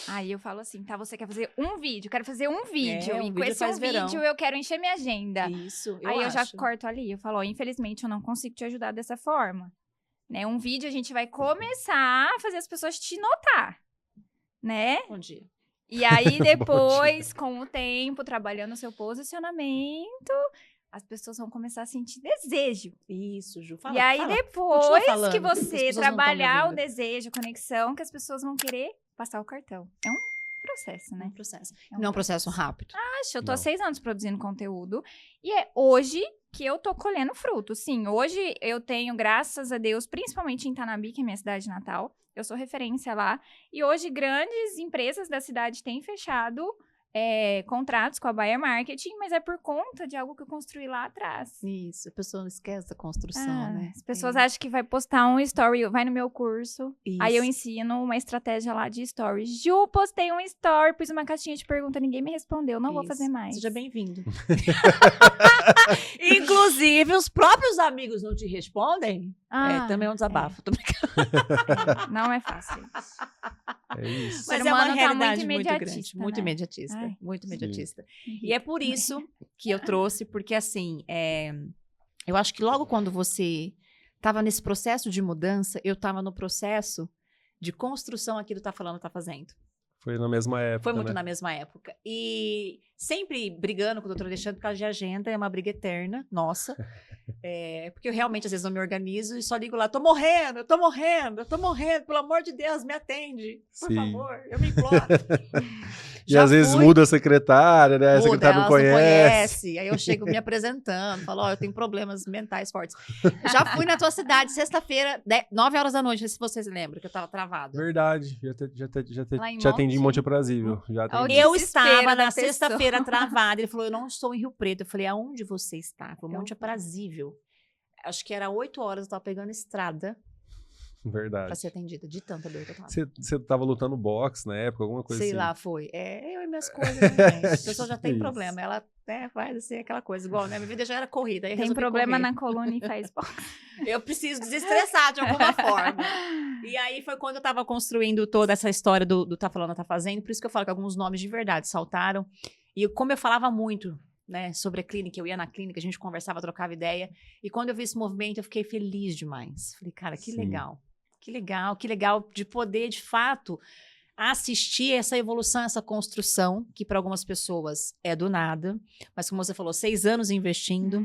Aí eu falo assim, tá, você quer fazer um vídeo? Quero fazer um vídeo. E com esse vídeo eu quero encher minha agenda. Isso, Aí eu já corto ali, eu falo, infelizmente eu não consigo te ajudar dessa forma. Né? Um vídeo a gente vai começar a fazer as pessoas te notar, né? Bom dia. E aí depois, com o tempo, trabalhando o seu posicionamento, as pessoas vão começar a sentir desejo. Isso, Ju, E aí depois que você trabalhar o desejo, conexão, que as pessoas vão querer passar o cartão. É um processo, né? Não é um processo rápido. Eu tô há 6 anos produzindo conteúdo. E é hoje que eu tô colhendo frutos. Sim, hoje eu tenho, graças a Deus, principalmente em Tanabi, que é minha cidade natal, eu sou referência lá. E hoje grandes empresas da cidade têm fechado contratos com a Bayer Marketing, mas é por conta de algo que eu construí lá atrás. Isso, a pessoa não esquece da construção, né? As pessoas acham que vai postar um story, vai no meu curso, Isso. aí eu ensino uma estratégia lá de stories. Ju, postei um story, pus uma caixinha de pergunta, ninguém me respondeu, não vou fazer mais. Seja bem-vindo. Inclusive, os próprios amigos não te respondem. Também é um desabafo. Tô brincando. Não é fácil. É isso. Mas é uma realidade muito muito grande, muito né? imediatista, Ai. muito imediatista. Sim. E é por isso que eu trouxe, porque assim, eu acho que logo quando você estava nesse processo de mudança, eu estava no processo de construção aqui do Tá Falando, Tá Fazendo. Foi na mesma época, Foi muito né? na mesma época. E sempre brigando com o doutor Alexandre por causa de agenda, é uma briga eterna, nossa. Porque eu realmente, às vezes, não me organizo e só ligo lá, tô morrendo, pelo amor de Deus, me atende, por Sim. favor, eu me imploro. E às vezes muda a secretária, né? A secretária não elas conhece. Aí eu chego me apresentando, falo, eu tenho problemas mentais fortes. Já fui na tua cidade, sexta-feira, 9 horas da noite, não sei se vocês lembram, que eu tava travada. Verdade. Lá em Te atendi em Monte Monte? Aprazível. Já atendi. Eu desespero estava da na pessoa. sexta-feira travada. Ele falou, eu não estou em Rio Preto. Eu falei, aonde você está? Ele falou, Monte Aprazível. Acho que era 8 horas, eu estava pegando estrada Verdade. para ser atendida, de tanta dor que eu tava. Você tava lutando boxe na época, alguma coisa Sei assim? lá, foi. Eu e minhas coisas, né, gente? A pessoa já tem Isso. problema. Ela faz assim, aquela coisa. Igual, né? Minha vida já era corrida. Aí eu Tem resolvi problema correr. na coluna e faz boxe. Eu preciso desestressar de alguma forma. E aí foi quando eu tava construindo toda essa história do Tá Falando, Tá Fazendo. Por isso que eu falo que alguns nomes de verdade saltaram. E como eu falava muito, né, sobre a clínica, eu ia na clínica, a gente conversava, trocava ideia. E quando eu vi esse movimento, eu fiquei feliz demais. Falei, cara, que Sim. legal. Que legal de poder, de fato, assistir essa evolução, essa construção, que para algumas pessoas é do nada. Mas como você falou, 6 anos investindo.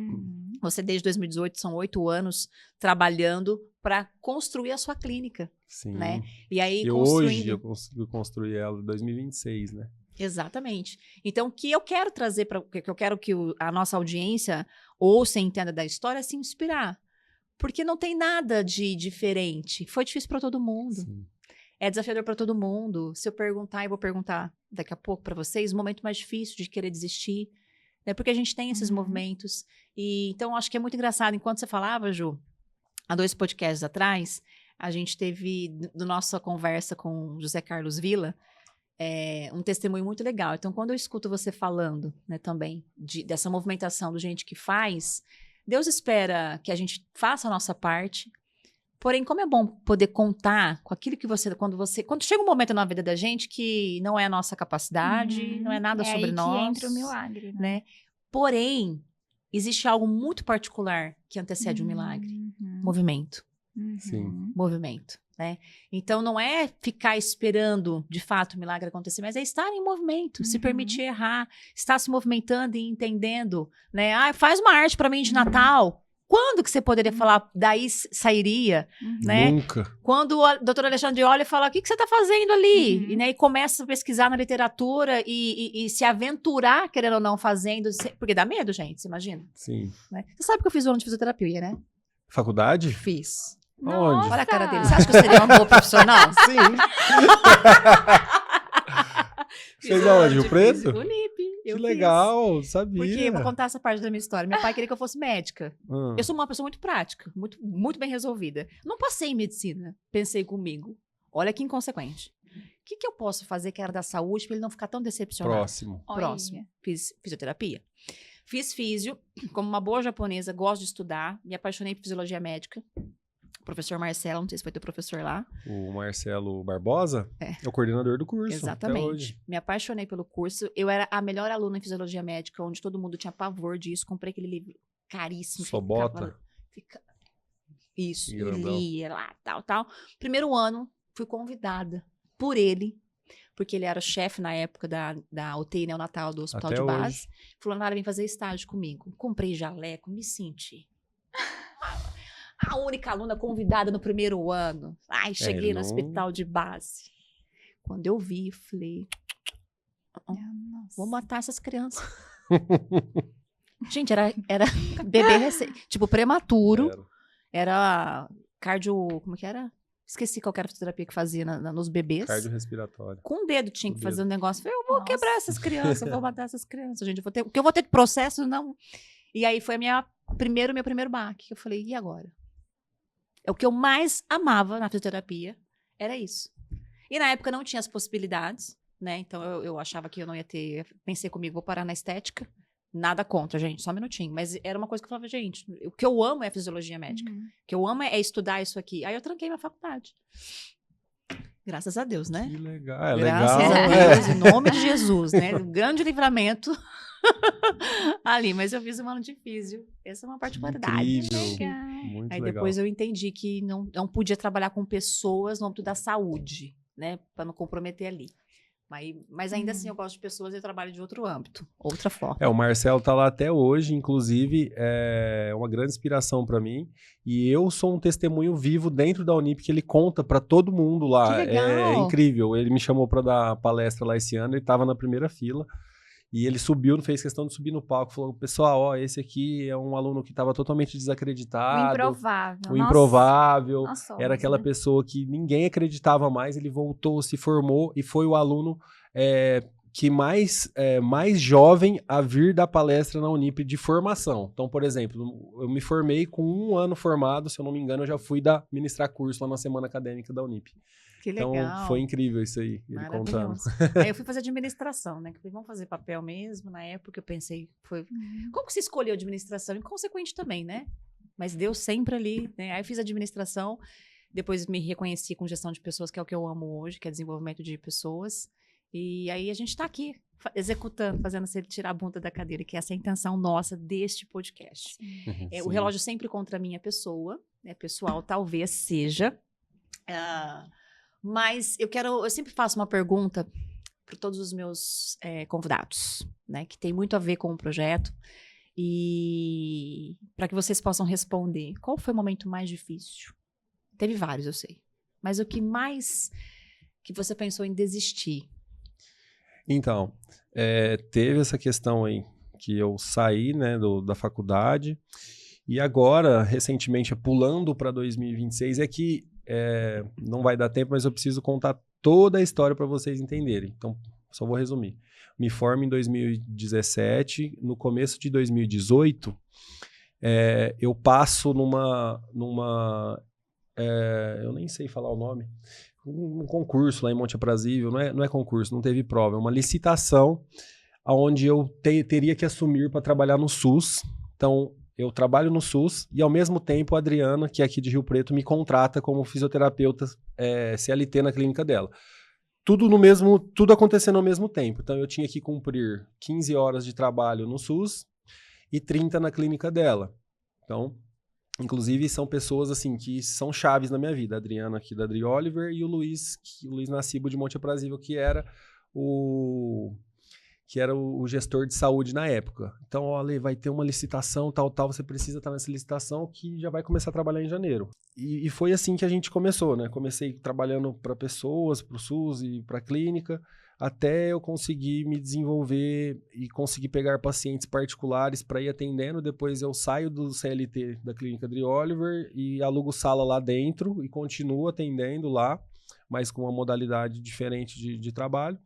Você, desde 2018, são 8 anos trabalhando para construir a sua clínica, Sim. né? E aí, E hoje eu consegui construir ela em 2026, né? Exatamente. Então, o que eu quero trazer, que eu quero que a nossa audiência ouça e entenda da história é se inspirar. Porque não tem nada de diferente. Foi difícil para todo mundo. Sim. É desafiador para todo mundo. Se eu perguntar, e vou perguntar daqui a pouco para vocês, o momento mais difícil de querer desistir, né? Porque a gente tem esses movimentos. E então, acho que é muito engraçado. Enquanto você falava, Ju, há 2 podcasts atrás, a gente teve, na nossa conversa com José Carlos Villa, um testemunho muito legal. Então, quando eu escuto você falando, né, também, dessa movimentação do gente que faz, Deus espera que a gente faça a nossa parte. Porém, como é bom poder contar com aquilo que quando chega um momento na vida da gente que não é a nossa capacidade, não é nada sobre aí nós, que entra o milagre, né? Porém, existe algo muito particular que antecede o milagre. Movimento. Sim. Movimento, né? Então, não é ficar esperando, de fato, o milagre acontecer, mas é estar em movimento, se permitir errar, estar se movimentando e entendendo, né? Faz uma arte para mim de Natal. Quando que você poderia falar, daí sairia, né? Nunca. Quando o doutor Alexandre olha e fala, o que você está fazendo ali? E, né, e começa a pesquisar na literatura e se aventurar, querendo ou não, fazendo, porque dá medo, gente, você imagina? Sim. Né? Você sabe que eu fiz o ano de fisioterapia, né? Faculdade? Fiz. Onde? Olha a cara dele. Você acha que eu seria uma boa profissional? Sim. Fez aonde? Rio Preto? Unip. Que legal, sabia. Porque eu vou contar essa parte da minha história. Meu pai queria que eu fosse médica. Eu sou uma pessoa muito prática, muito, muito bem resolvida. Não passei em medicina. Pensei comigo. Olha que inconsequente. O que eu posso fazer que era da saúde para ele não ficar tão decepcionado? Próximo. Fiz fisioterapia. Fiz físio. Como uma boa japonesa, gosto de estudar. Me apaixonei por fisiologia médica. O professor Marcelo, não sei se foi teu professor lá. O Marcelo Barbosa é o coordenador do curso. Exatamente. Me apaixonei pelo curso. Eu era a melhor aluna em fisiologia médica, onde todo mundo tinha pavor disso. Comprei aquele livro caríssimo. Só bota. Isso, lia lá, tal. Primeiro ano, fui convidada por ele, porque ele era o chefe na época da UTI neonatal do Hospital de Base. Falou, Nara, vem fazer estágio comigo. Comprei jaleco, me senti a única aluna convidada no primeiro ano. Cheguei no hospital de base. Quando eu vi, falei, vou matar essas crianças. Gente, era bebê tipo, prematuro. Era Era cardio... Como que era? Esqueci qual que era a fisioterapia que fazia nos bebês. cardiorrespiratório. Com o dedo tinha Com que o fazer dedo. um negócio. Eu vou Nossa. quebrar essas crianças, eu vou matar essas crianças, gente. O que eu vou ter de processo, não. E aí foi meu primeiro baque. Eu falei, e agora? O que eu mais amava na fisioterapia era isso. E na época não tinha as possibilidades, né? Então eu achava que eu não ia ter. Pensei comigo, vou parar na estética. Nada contra, gente, só um minutinho. Mas era uma coisa que eu falava, gente, o que eu amo é a fisiologia médica. O que eu amo é estudar isso aqui. Aí eu tranquei minha faculdade. Graças a Deus, né? Que legal. É Graças legal. a Deus, em nome de Jesus, né? Um grande livramento ali. Mas eu fiz um ano de físio. Essa é uma particularidade. Incrível. Legal. Muito Aí legal. depois eu entendi que não podia trabalhar com pessoas no âmbito da saúde, né? Para não comprometer ali. Mas ainda assim eu gosto de pessoas e eu trabalho de outro âmbito, outra forma. O Marcelo tá lá até hoje, inclusive, é uma grande inspiração para mim. E eu sou um testemunho vivo dentro da Unip que ele conta para todo mundo lá. Que legal. É incrível. Ele me chamou para dar palestra lá esse ano, ele estava na primeira fila. E ele fez questão de subir no palco, falou, pessoal, ó, esse aqui é um aluno que estava totalmente desacreditado. O improvável. O improvável. Nossa, Era aquela pessoa que ninguém acreditava mais, ele voltou, se formou e foi o aluno que mais jovem a vir dar palestra na Unip de formação. Então, por exemplo, eu me formei com 1 ano formado, se eu não me engano, eu já fui ministrar curso lá na Semana Acadêmica da Unip. Que legal. Então, foi incrível isso aí, ele contando. Maravilhoso. Aí eu fui fazer administração, né? Que eu falei, vamos fazer papel mesmo. Na época eu pensei, como que você escolheu administração? Inconsequente também, né? Mas deu sempre ali, né? Aí eu fiz administração, depois me reconheci com gestão de pessoas, que é o que eu amo hoje, que é desenvolvimento de pessoas. E aí a gente tá aqui, executando, fazendo você tirar a bunda da cadeira, que essa é a intenção nossa deste podcast. O relógio sempre contra a minha pessoa, né? Pessoal, talvez seja. Mas eu sempre faço uma pergunta para todos os meus convidados, né, que tem muito a ver com o projeto, e para que vocês possam responder. Qual foi o momento mais difícil? Teve vários, eu sei. Mas o que mais que você pensou em desistir? Então, teve essa questão aí, que eu saí, né, da faculdade, e agora, recentemente, pulando para 2026, que não vai dar tempo, mas eu preciso contar toda a história para vocês entenderem. Então, só vou resumir. Me formo em 2017, no começo de 2018, eu passo numa eu nem sei falar o nome, um concurso lá em Monte Aprazível, não é concurso, não teve prova, é uma licitação onde eu teria que assumir para trabalhar no SUS. Então, eu trabalho no SUS e, ao mesmo tempo, a Adriana, que é aqui de Rio Preto, me contrata como fisioterapeuta CLT na clínica dela. Tudo acontecendo ao mesmo tempo. Então, eu tinha que cumprir 15 horas de trabalho no SUS e 30 na clínica dela. Então, inclusive, são pessoas assim que são chaves na minha vida. A Adriana aqui da Adri Oliver e o Luiz Nacibo de Monte Aprazível, que era o gestor de saúde na época. Então, olha, vai ter uma licitação, tal, você precisa estar nessa licitação que já vai começar a trabalhar em janeiro. E foi assim que a gente começou, né? Comecei trabalhando para pessoas, para o SUS e para a clínica, até eu conseguir me desenvolver e conseguir pegar pacientes particulares para ir atendendo. Depois eu saio do CLT da clínica Adri Oliver e alugo sala lá dentro e continuo atendendo lá, mas com uma modalidade diferente de trabalho.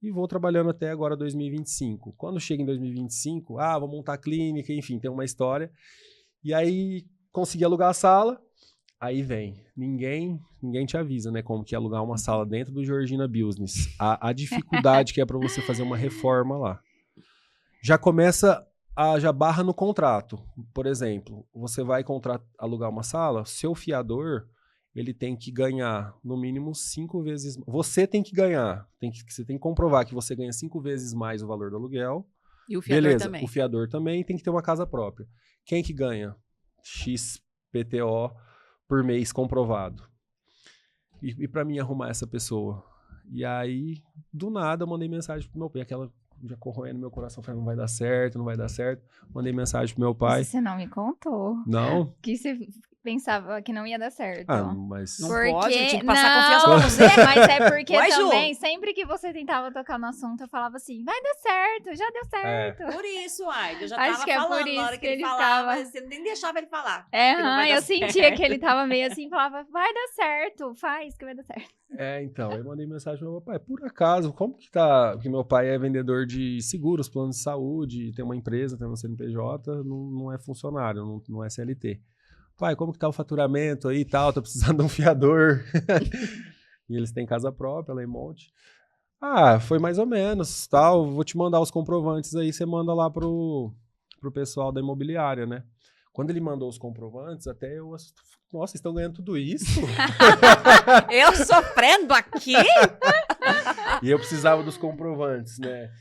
E vou trabalhando até agora 2025. Quando chega em 2025, vou montar a clínica, enfim, tem uma história. E aí consegui alugar a sala, aí vem. Ninguém te avisa, né, como que é alugar uma sala dentro do Georgina Business. A dificuldade que é para você fazer uma reforma lá. Já começa já barra no contrato. Por exemplo, você vai alugar uma sala, seu fiador, ele tem que ganhar no mínimo 5 vezes. Você tem que ganhar. Você tem que comprovar que você ganha 5 vezes mais o valor do aluguel. E o fiador Beleza, também. O fiador também tem que ter uma casa própria. Quem que ganha? X PTO por mês comprovado. E para mim arrumar essa pessoa. E aí, do nada, eu mandei mensagem pro meu pai. Aquela já corroendo no meu coração, falando, não vai dar certo. Mandei mensagem pro meu pai. Você não me contou. Não? Que você pensava que não ia dar certo. Mas... Não Porque... pode, ele tinha que passar confiança pra você. Mas é porque Ué, Ju? também, sempre que você tentava tocar no assunto, eu falava assim, vai dar certo, já deu certo. Por isso, eu já Acho tava que é por falando na isso hora que que ele ele falava, ficava- você nem deixava ele falar. É, que não vai dar eu sentia certo. que ele tava meio assim, falava, vai dar certo, faz que vai dar certo. Então, eu mandei mensagem pro meu pai, por acaso, como que tá? Porque meu pai é vendedor de seguros, planos de saúde, tem uma empresa, tem uma CNPJ, não é funcionário, não é CLT. Pai, como que tá o faturamento aí e tal? Tô precisando de um fiador. E eles têm casa própria lá em Monte. Foi mais ou menos, tal, vou te mandar os comprovantes aí, você manda lá pro pessoal da imobiliária, né? Quando ele mandou os comprovantes, até eu... Nossa, vocês estão ganhando tudo isso? Eu sofrendo aqui? E eu precisava dos comprovantes, né?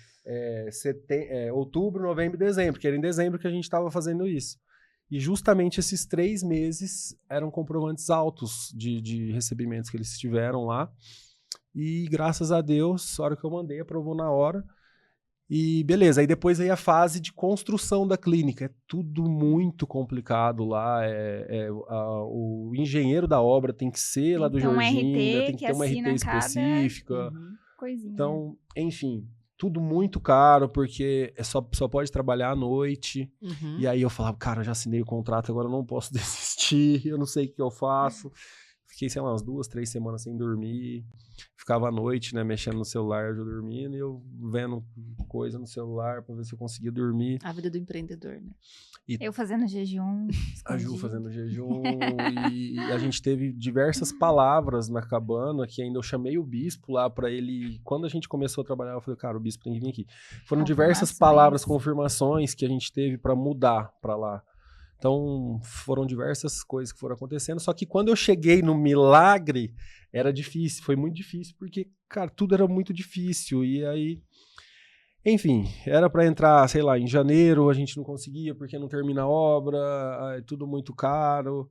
Outubro, novembro e dezembro, que era em dezembro que a gente estava fazendo isso. E justamente esses 3 meses eram comprovantes altos de recebimentos que eles tiveram lá. E graças a Deus, a hora que eu mandei, aprovou na hora. E beleza, aí depois veio a fase de construção da clínica. É tudo muito complicado lá. O engenheiro da obra tem que ser lá do Tem que ter um Jorginho, RT tem que que ter uma RT assina cada- específica. Coisinha. Então, enfim, tudo muito caro, porque só pode trabalhar à noite. Uhum. E aí eu falava, cara, eu já assinei o contrato, agora eu não posso desistir, eu não sei o que eu faço. Fiquei, sei lá, umas 2, 3 semanas sem dormir. Ficava à noite, né, mexendo no celular, eu dormindo, e eu vendo coisa no celular pra ver se eu conseguia dormir. A vida do empreendedor, né? Eu fazendo jejum. A Ju escondido. fazendo jejum, e a gente teve diversas palavras na cabana, que ainda eu chamei o bispo lá pra ele, quando a gente começou a trabalhar, eu falei, cara, o bispo tem que vir aqui. Foram diversas Confirmações. palavras, confirmações que a gente teve pra mudar pra lá. Então, foram diversas coisas que foram acontecendo, só que quando eu cheguei no milagre, era difícil, foi muito difícil, porque, cara, tudo era muito difícil, e aí... Enfim, era para entrar, sei lá, em janeiro, a gente não conseguia porque não termina a obra, é tudo muito caro.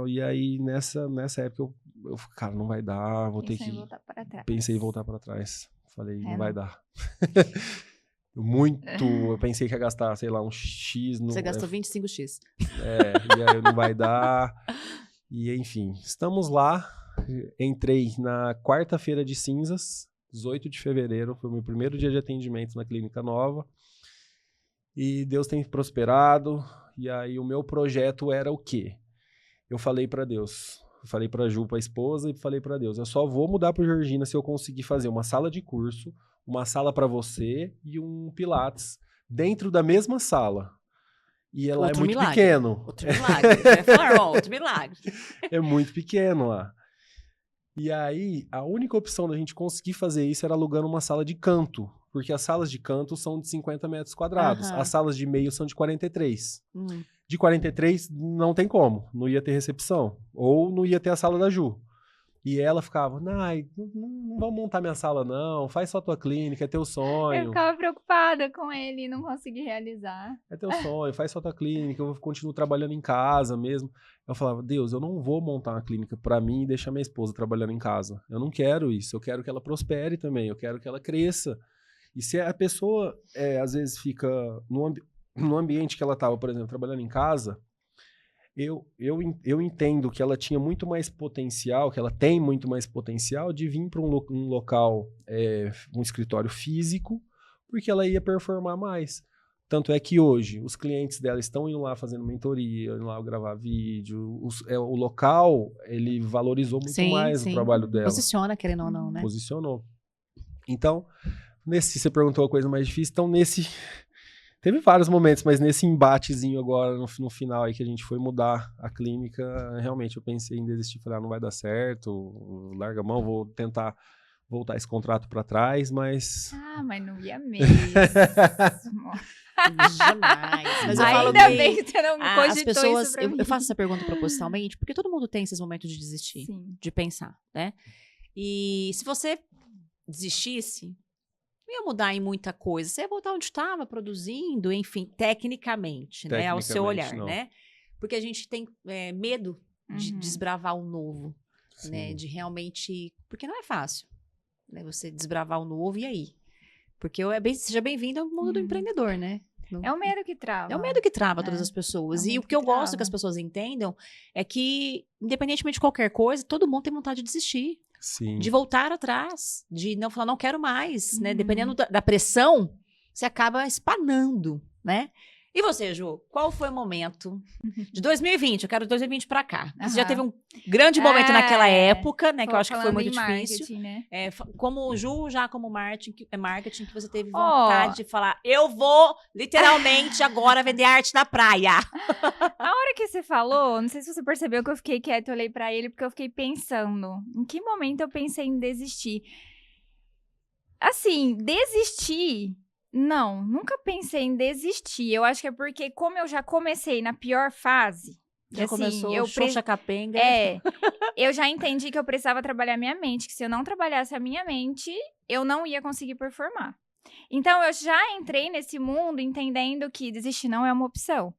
E aí, nessa época, eu cara, não vai dar, vou ter Pensou em que... voltar para trás. Pensei em voltar para trás. Falei, não não. vai dar. Eu pensei que ia gastar, sei lá, um X. Você gastou 25x. E aí não vai dar. E enfim, estamos lá. Entrei na quarta-feira de cinzas, 18 de fevereiro, foi o meu primeiro dia de atendimento na clínica nova. E Deus tem prosperado. E aí o meu projeto era o quê? Eu falei pra Deus, falei pra Ju, pra esposa, e falei pra Deus, eu só vou mudar pro Georgina se eu conseguir fazer uma sala de curso, uma sala pra você e um Pilates dentro da mesma sala. E ela Outro é muito milagre. pequeno. Outro milagre. Você vai falar, ó, outro milagre. É muito pequeno lá. E aí, a única opção da gente conseguir fazer isso era alugando uma sala de canto. Porque as salas de canto são de 50 metros quadrados. Aham. As salas de meio são de 43. Hum. De 43, não tem como. Não ia ter recepção. Ou não ia ter a sala da Ju. E ela ficava, não vamos montar minha sala não. Faz só tua clínica, é teu Eu sonho. ficava preocupada com ele e não consegui realizar. É teu sonho, faz só tua clínica. Eu continuo trabalhando em casa mesmo. Eu falava, Deus, eu não vou montar uma clínica pra mim e deixar minha esposa trabalhando em casa. Eu não quero isso. Eu quero que ela prospere também. Eu quero que ela cresça. E se a pessoa, às vezes, fica no ambiente que ela estava, por exemplo, trabalhando em casa, eu entendo que ela tinha muito mais potencial, que ela tem muito mais potencial de vir para um local, um escritório físico, porque ela ia performar mais. Tanto é que hoje os clientes dela estão indo lá fazendo mentoria, indo lá gravar vídeo. O local, ele valorizou muito mais o trabalho dela. Posiciona, querendo ou não, né? Posicionou. Então, você perguntou a coisa mais difícil, então teve vários momentos, mas nesse embatezinho agora, no final aí que a gente foi mudar a clínica, realmente eu pensei em desistir, falei, não vai dar certo, larga a mão, vou tentar voltar esse contrato para trás, mas... Mas não ia mesmo. Jamais. Mas eu falo Ainda que bem que você não as cogitou pessoas, isso pra mim. eu faço essa pergunta propositalmente, porque todo mundo tem esses momentos de desistir, Sim. de pensar, né? E se você desistisse, não ia mudar em muita coisa. Você ia voltar onde estava, produzindo, enfim, tecnicamente, né? Ao seu olhar, não. né? Porque a gente tem medo de Uhum. desbravar o novo, né? Sim. De realmente... Porque não é fácil, né? Você desbravar o novo, e aí? Porque seja bem-vindo ao mundo do empreendedor, né? É o medo que trava. É o medo que trava todas as pessoas. É o E o medo que eu que gosto trava. que as pessoas entendam é que, independentemente de qualquer coisa, todo mundo tem vontade de desistir, Sim. de voltar atrás, de não falar, não quero mais, né? Uhum. Dependendo da pressão, você acaba espanando, né? E você, Ju, qual foi o momento de 2020? Eu quero 2020 pra cá. Você já Aham. teve um grande momento naquela É, época, né? Que eu acho que foi falando muito em difícil. marketing, né? Como Ju, já como marketing, que você teve Ó. vontade de falar, eu vou literalmente agora vender arte na praia. A hora que você falou, não sei se você percebeu que eu fiquei quieta, eu olhei pra ele, porque eu fiquei pensando. Em que momento eu pensei em desistir? Assim, desistir... Não, nunca pensei em desistir. Eu acho que é porque, como eu já comecei na pior fase... Já assim, começou eu Xoxa Capenga. eu já entendi que eu precisava trabalhar minha mente, que se eu não trabalhasse a minha mente, eu não ia conseguir performar. Então, eu já entrei nesse mundo entendendo que desistir não é uma opção,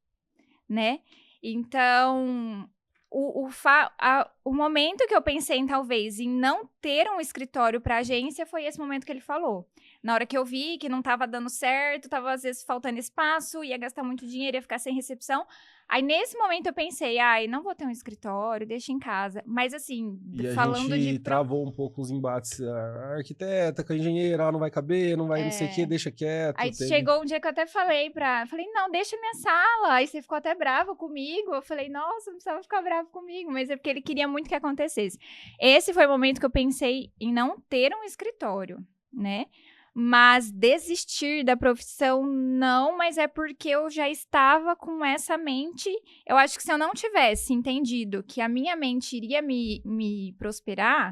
né? Então, o momento que eu pensei em, talvez, em não ter um escritório para agência foi esse momento que ele falou. Na hora que eu vi que não estava dando certo, estava às vezes faltando espaço, ia gastar muito dinheiro, ia ficar sem recepção. Aí, nesse momento, eu pensei, não vou ter um escritório, deixa em casa. Mas, assim, E falando a gente de... travou um pouco os embates. A arquiteta com a engenheira, não vai caber, não vai não sei o quê, deixa quieto. Aí chegou um dia que eu até falei não, deixa minha sala. Aí você ficou até brava comigo. Eu falei, nossa, não precisava ficar bravo comigo. Mas é porque ele queria muito que acontecesse. Esse foi o momento que eu pensei em não ter um escritório, né? Mas desistir da profissão, não, mas é porque eu já estava com essa mente. Eu acho que se eu não tivesse entendido que a minha mente iria me prosperar,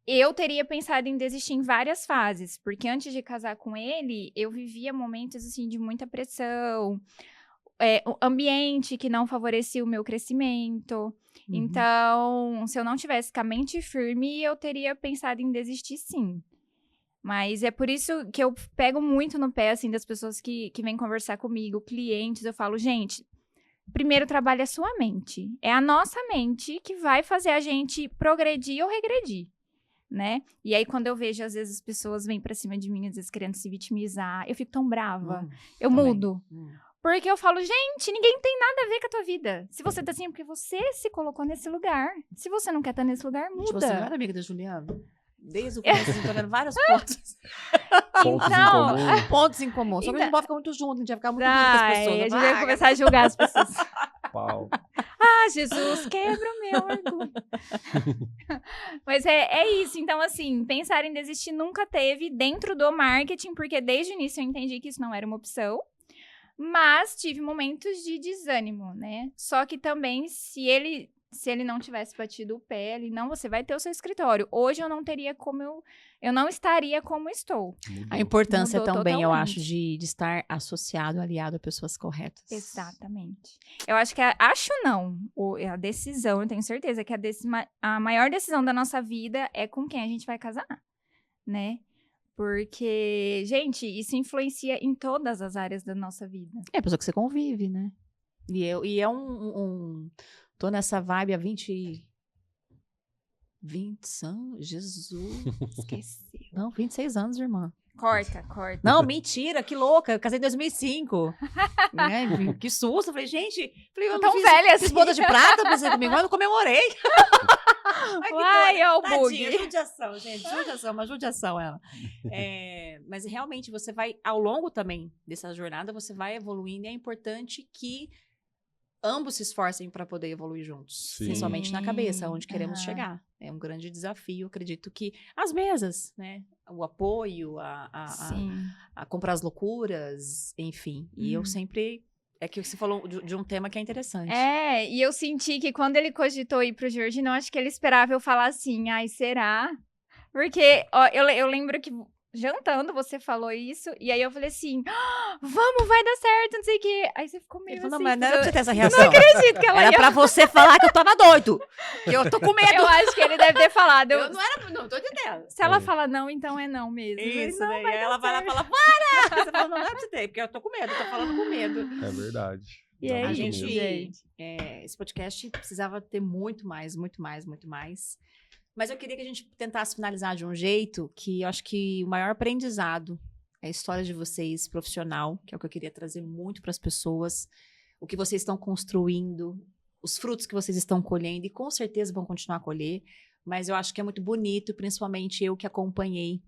eu teria pensado em desistir em várias fases. Porque antes de casar com ele, eu vivia momentos assim de muita pressão, o ambiente que não favorecia o meu crescimento. Então, se eu não tivesse com a mente firme, eu teria pensado em desistir, sim. Mas é por isso que eu pego muito no pé, assim, das pessoas que vêm conversar comigo, clientes. Eu falo, gente, primeiro trabalha a sua mente. É a nossa mente que vai fazer a gente progredir ou regredir, né? E aí, quando eu vejo, às vezes, as pessoas vêm pra cima de mim, às vezes, querendo se vitimizar, eu fico tão brava. Eu também. mudo. Porque eu falo, gente, ninguém tem nada a ver com a tua vida. Se você tá assim, é porque você se colocou nesse lugar. Se você não quer estar nesse lugar, muda. Gente, você não era amiga da Juliana? Desde o começo, eu tô vendo vários pontos. Pontos Então, em comum. Pontos em comum. Só que a gente não pode ficar muito junto, a gente vai ficar muito junto com as pessoas. a gente vai começar a julgar as pessoas. Pau. Jesus, quebra o meu orgulho. Mas é isso. Então, assim, pensar em desistir nunca teve dentro do marketing, porque desde o início eu entendi que isso não era uma opção. Mas tive momentos de desânimo, né? Só que também, se ele não tivesse batido o pé, ele não, você vai ter o seu escritório. Hoje eu não teria como eu não estaria como estou. A importância Mudou também, eu totalmente. acho, de estar associado, aliado a pessoas corretas. Exatamente. Eu acho que a decisão, eu tenho certeza que a maior decisão da nossa vida é com quem a gente vai casar, né? Porque, gente, isso influencia em todas as áreas da nossa vida. É a pessoa que você convive, né? E é tô nessa vibe há 20 anos, Jesus. Esqueceu. Não, 26 anos, irmã. Corta. Não, mentira, que louca. Eu casei em 2005. Né? Que susto. Eu falei, gente, eu Tão não velha fiz assim. boda de prata pra você comigo, mas eu não comemorei. Ai, ó o Tadinha, bug. judiação, gente. Uma judiação ela. Mas realmente você vai, ao longo também dessa jornada, você vai evoluindo e é importante que ambos se esforcem para poder evoluir juntos. Sim. Principalmente na cabeça, onde queremos Aham. chegar. É um grande desafio, acredito que as mesas, né? O apoio, Sim. a comprar as loucuras, enfim. E eu sempre... É que você falou de um tema que é interessante. E eu senti que quando ele cogitou ir pro Jorginho, acho que ele esperava eu falar assim, ai, será? Porque, ó, eu lembro que jantando você falou isso, e aí eu falei assim, vamos, vai dar certo, não sei o quê. Aí você ficou meio Ele falou, assim. mas não era pra você ter essa eu reação. não acredito que ela Era ia... pra você falar que eu tava doido. Que eu tô com medo. Eu acho que ele deve ter falado. Não tô entendendo. Se ela fala não, então é não mesmo. Isso, não, né? E vai aí dar ela vai lá e certo. fala, para! Você fala, não é pra você ter, porque eu tô com medo, eu tô falando com medo. É verdade. E Dá é A muito isso, gente, medo. gente. esse podcast precisava ter muito mais. Mas eu queria que a gente tentasse finalizar de um jeito que eu acho que o maior aprendizado a história de vocês profissional, que é o que eu queria trazer muito para as pessoas, o que vocês estão construindo, os frutos que vocês estão colhendo, e com certeza vão continuar a colher, mas eu acho que é muito bonito, principalmente eu que acompanhei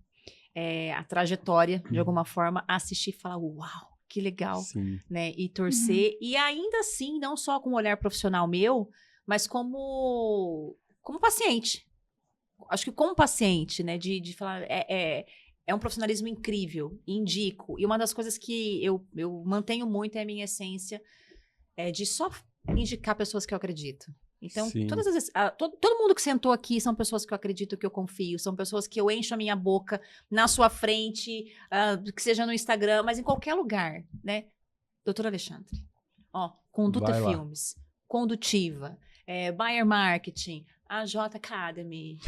a trajetória, de alguma forma, assistir e falar, uau, que legal, Sim. né? E torcer, e ainda assim, não só com o olhar profissional meu, mas como paciente. Acho que como paciente, né? De falar, é um profissionalismo incrível, indico. E uma das coisas que eu mantenho muito é a minha essência de só indicar pessoas que eu acredito. Então, Sim. todas as vezes, todo mundo que sentou aqui são pessoas que eu acredito, que eu confio, são pessoas que eu encho a minha boca na sua frente, que seja no Instagram, mas em qualquer lugar, né? Doutor Alexandre, Conduta Vai lá. Filmes, Condutiva, Bayer Marketing, AJ Academy.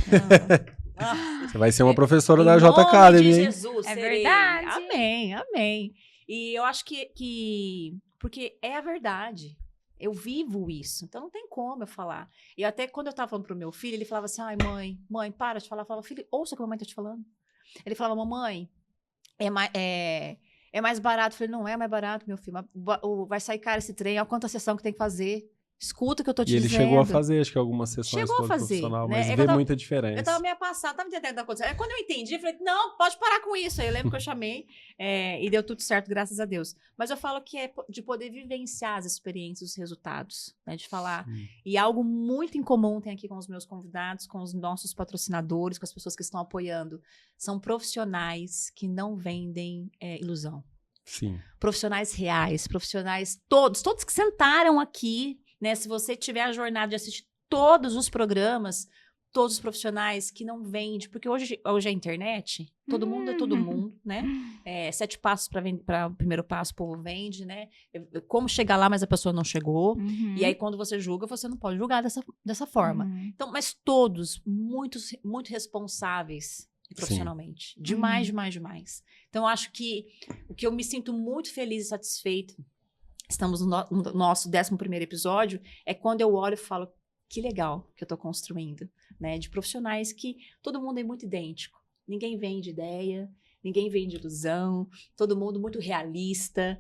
Você vai ser uma professora Em da J nome Academy, de hein? Jesus, É serei. verdade. Amém, amém. E eu acho que porque é a verdade. Eu vivo isso, então não tem como eu falar. E até quando eu tava falando pro meu filho, ele falava assim, ai mãe, para de falar. Eu falava, filho, ouça o que a mamãe tá te falando. Ele falava, mamãe, é mais barato. Eu falei, não é mais barato, meu filho. Vai sair caro esse trem, olha quanta sessão que tem que fazer. Escuta o que eu tô te E ele dizendo. chegou a fazer, acho que algumas sessões Chegou a com o fazer, profissional, né? mas É que vê eu tava- muita Eu diferença. tava meio passada, tava entendendo o que tá acontecendo. Aí quando eu entendi, eu falei, não, pode parar com isso. Aí eu lembro que eu chamei e deu tudo certo, graças a Deus. Mas eu falo que é de poder vivenciar as experiências, os resultados, né? De falar. Sim. E algo muito em comum tem aqui com os meus convidados, com os nossos patrocinadores, com as pessoas que estão apoiando. São profissionais que não vendem ilusão. Sim. Profissionais reais, profissionais todos que sentaram aqui, né? Se você tiver a jornada de assistir todos os programas, todos os profissionais que não vendem, porque hoje a internet, todo mundo é todo mundo, né? 7 passos para o primeiro passo, o povo vende, né? Como chegar lá, mas a pessoa não chegou. E aí, quando você julga, você não pode julgar dessa forma. Então, mas todos muito responsáveis profissionalmente. Demais, demais, demais. Então, eu acho que o que eu me sinto muito feliz e satisfeita, estamos no nosso 11º episódio, é quando eu olho e falo, que legal que eu tô construindo, né? De profissionais que todo mundo é muito idêntico. Ninguém vende ideia, ninguém vende ilusão, todo mundo muito realista,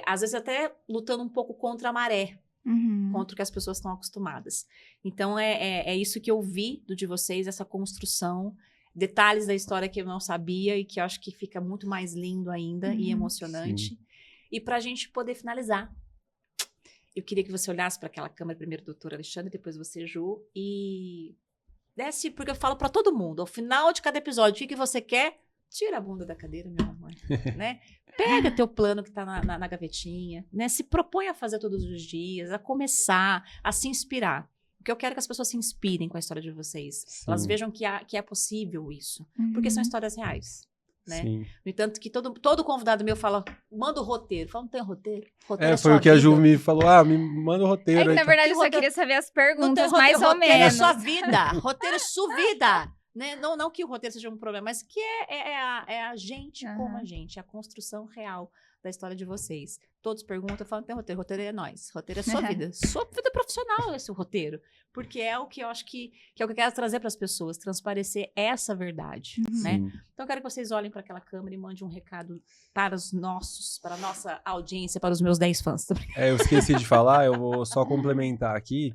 às vezes até lutando um pouco contra a maré, contra o que as pessoas estão acostumadas. Então, é isso que eu vi de vocês, essa construção, detalhes da história que eu não sabia e que eu acho que fica muito mais lindo ainda e emocionante. Sim. E para a gente poder finalizar, eu queria que você olhasse para aquela câmera, primeiro doutor Alexandre, depois você, Ju, e desce, porque eu falo para todo mundo, ao final de cada episódio, o que você quer? Tira a bunda da cadeira, meu amor, né? Pega teu plano que tá na gavetinha, né? Se propõe a fazer todos os dias, a começar, a se inspirar. Porque eu quero que as pessoas se inspirem com a história de vocês. Sim. Elas vejam que é possível isso. Porque são histórias reais, né? Sim. No entanto, que todo convidado meu fala, manda o roteiro. Fala, não tem roteiro? Roteiro Foi sua o que a Ju vida. me falou, me manda o roteiro. É que, aí na tá. verdade, Que eu só roteiro- queria saber as Não tem perguntas, roteiro, mais ou roteiro é menos. sua vida. Roteiro é sua vida. Né? Não que o roteiro seja um problema, mas que é a gente como a gente, a construção real da história de vocês. Todos perguntam, eu falo, não tem roteiro, roteiro é nós, roteiro é sua vida. Sua vida profissional é esse o roteiro. Porque é o que eu acho que é o que eu quero trazer para as pessoas, transparecer essa verdade, né? Sim. Então eu quero que vocês olhem para aquela câmera e mandem um recado para a nossa audiência, para os meus 10 fãs também. Eu esqueci de falar, eu vou só complementar aqui.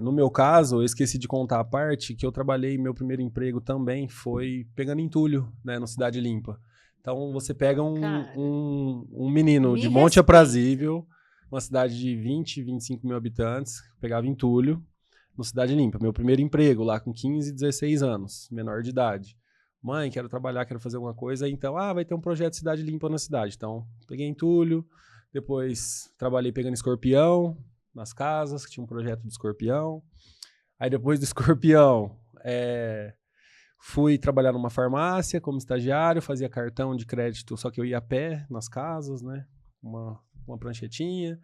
No meu caso, eu esqueci de contar a parte que eu trabalhei, meu primeiro emprego também foi pegando entulho, né, no Cidade Limpa. Então, você pega Cara, um menino me de Monte respeita. Aprazível, uma cidade de 20, 25 mil habitantes, pegava entulho no Cidade Limpa. Meu primeiro emprego lá com 15, 16 anos, menor de idade. Mãe, quero trabalhar, quero fazer alguma coisa. Então, vai ter um projeto de Cidade Limpa na cidade. Então, peguei entulho, depois trabalhei pegando escorpião nas casas, que tinha um projeto de escorpião. Aí, depois do escorpião, fui trabalhar numa farmácia como estagiário, fazia cartão de crédito, só que eu ia a pé nas casas, né? Uma pranchetinha.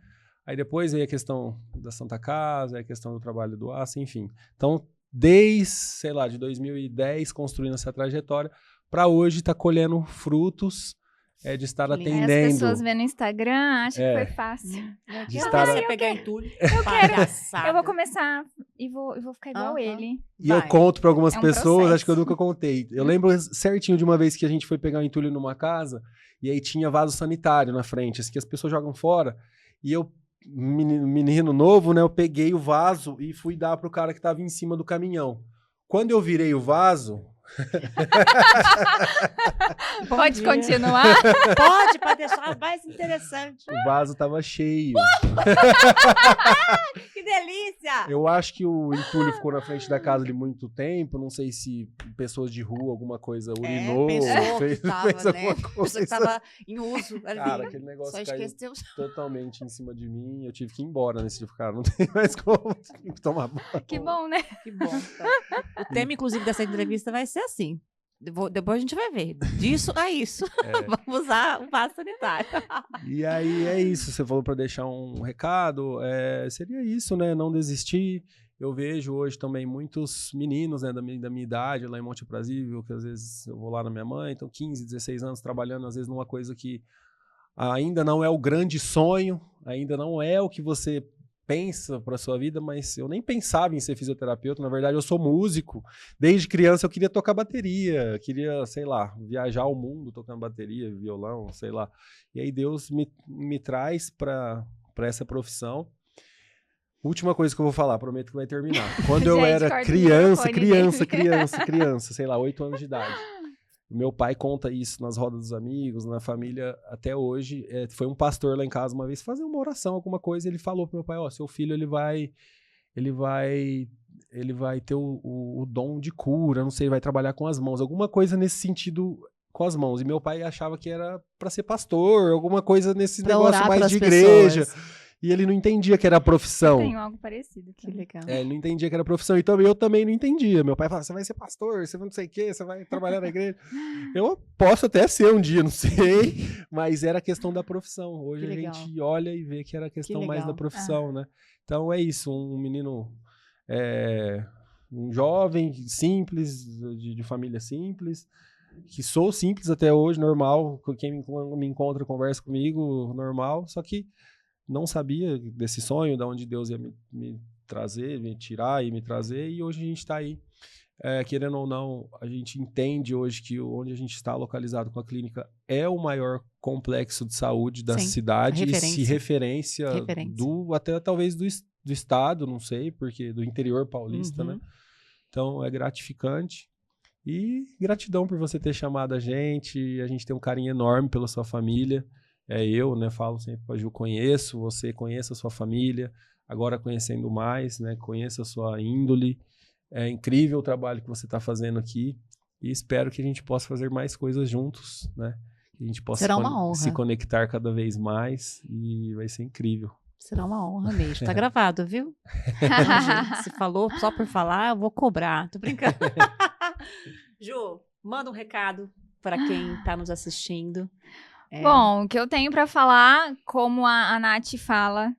Aí depois veio a questão da Santa Casa, aí a questão do trabalho do aço, enfim. Então, desde, de 2010, construindo essa trajetória, para hoje tá colhendo frutos de estar Lindo. Aí atendendo. as pessoas vendo no Instagram acham que foi fácil. De Eu estar quero a- pegar entulho. Eu palhaçada. Eu vou começar e vou ficar igual ele. E eu conto pra algumas pessoas, processo. acho que eu nunca contei. Eu lembro certinho de uma vez que a gente foi pegar um entulho numa casa, e aí tinha vaso sanitário na frente, assim, que as pessoas jogam fora, e eu, menino novo, né, eu peguei o vaso e fui dar pro cara que tava em cima do caminhão. Quando eu virei o vaso... Pode continuar? Pode deixar mais interessante. O vaso tava cheio. Que delícia! Eu acho que o entulho ficou na frente da casa de muito tempo. Não sei se pessoas de rua, alguma coisa urinou, fez alguma coisa. Pessoa que tava em uso ali. Cara, aquele negócio Só caiu esqueceu. totalmente em cima de mim. Eu tive que ir embora nesse dia. Cara, não tem mais como tomar banho. Que bom, né? Que bom. Tá. O tema, inclusive, dessa entrevista vai ser assim. Depois a gente vai ver. Disso a isso. Vamos usar o vaso sanitário. E aí é isso. Você falou para deixar um recado. Seria isso, né? Não desistir. Eu vejo hoje também muitos meninos, né, da minha idade, lá em Monte Aprazível, que às vezes eu vou lá na minha mãe, então 15, 16 anos trabalhando, às vezes numa coisa que ainda não é o grande sonho, ainda não é o que você pensa para sua vida, mas eu nem pensava em ser fisioterapeuta. Na verdade, eu sou músico. Desde criança eu queria tocar bateria, queria, sei lá, viajar ao mundo tocando bateria, violão, sei lá. E aí Deus me traz para essa profissão. Última coisa que eu vou falar, prometo que vai terminar. Quando eu era criança, sei lá, 8 anos de idade. Meu pai conta isso nas rodas dos amigos, na família, até hoje. Foi um pastor lá em casa uma vez fazer uma oração, alguma coisa, e ele falou pro meu pai, seu filho, ele vai ter o dom de cura, não sei, ele vai trabalhar com as mãos, alguma coisa nesse sentido com as mãos. E meu pai achava que era para ser pastor, alguma coisa nesse negócio mais de igreja. E ele não entendia que era a profissão. Eu tenho algo parecido. Que legal. Ele não entendia que era a profissão. E eu também não entendia. Meu pai falava, você vai ser pastor, você não sei o quê, você vai trabalhar na igreja. Eu posso até ser um dia, não sei. Mas era a questão da profissão. Hoje a gente olha e vê que era a questão mais da profissão, né? Então é isso. Um menino, um jovem, simples, de família simples. Que sou simples até hoje, normal. Quem me encontra, conversa comigo, normal. Só que não sabia desse sonho, de onde Deus ia me trazer, me tirar e me trazer, e hoje a gente está aí. Querendo ou não, a gente entende hoje que onde a gente está localizado com a clínica é o maior complexo de saúde da cidade, e se referência. Até talvez do estado, não sei, porque do interior paulista, né? Então é gratificante. E gratidão por você ter chamado a gente tem um carinho enorme pela sua família. Eu, né, falo sempre pra Ju, você conheça a sua família, agora conhecendo mais, né, conheça a sua índole. É incrível o trabalho que você está fazendo aqui e espero que a gente possa fazer mais coisas juntos, né, que a gente possa se conectar cada vez mais e vai ser incrível. Será uma honra mesmo. Tá gravado, viu? Se falou só por falar, eu vou cobrar. Tô brincando. Ju, manda um recado para quem está nos assistindo. Bom, o que eu tenho pra falar, como a Nath fala,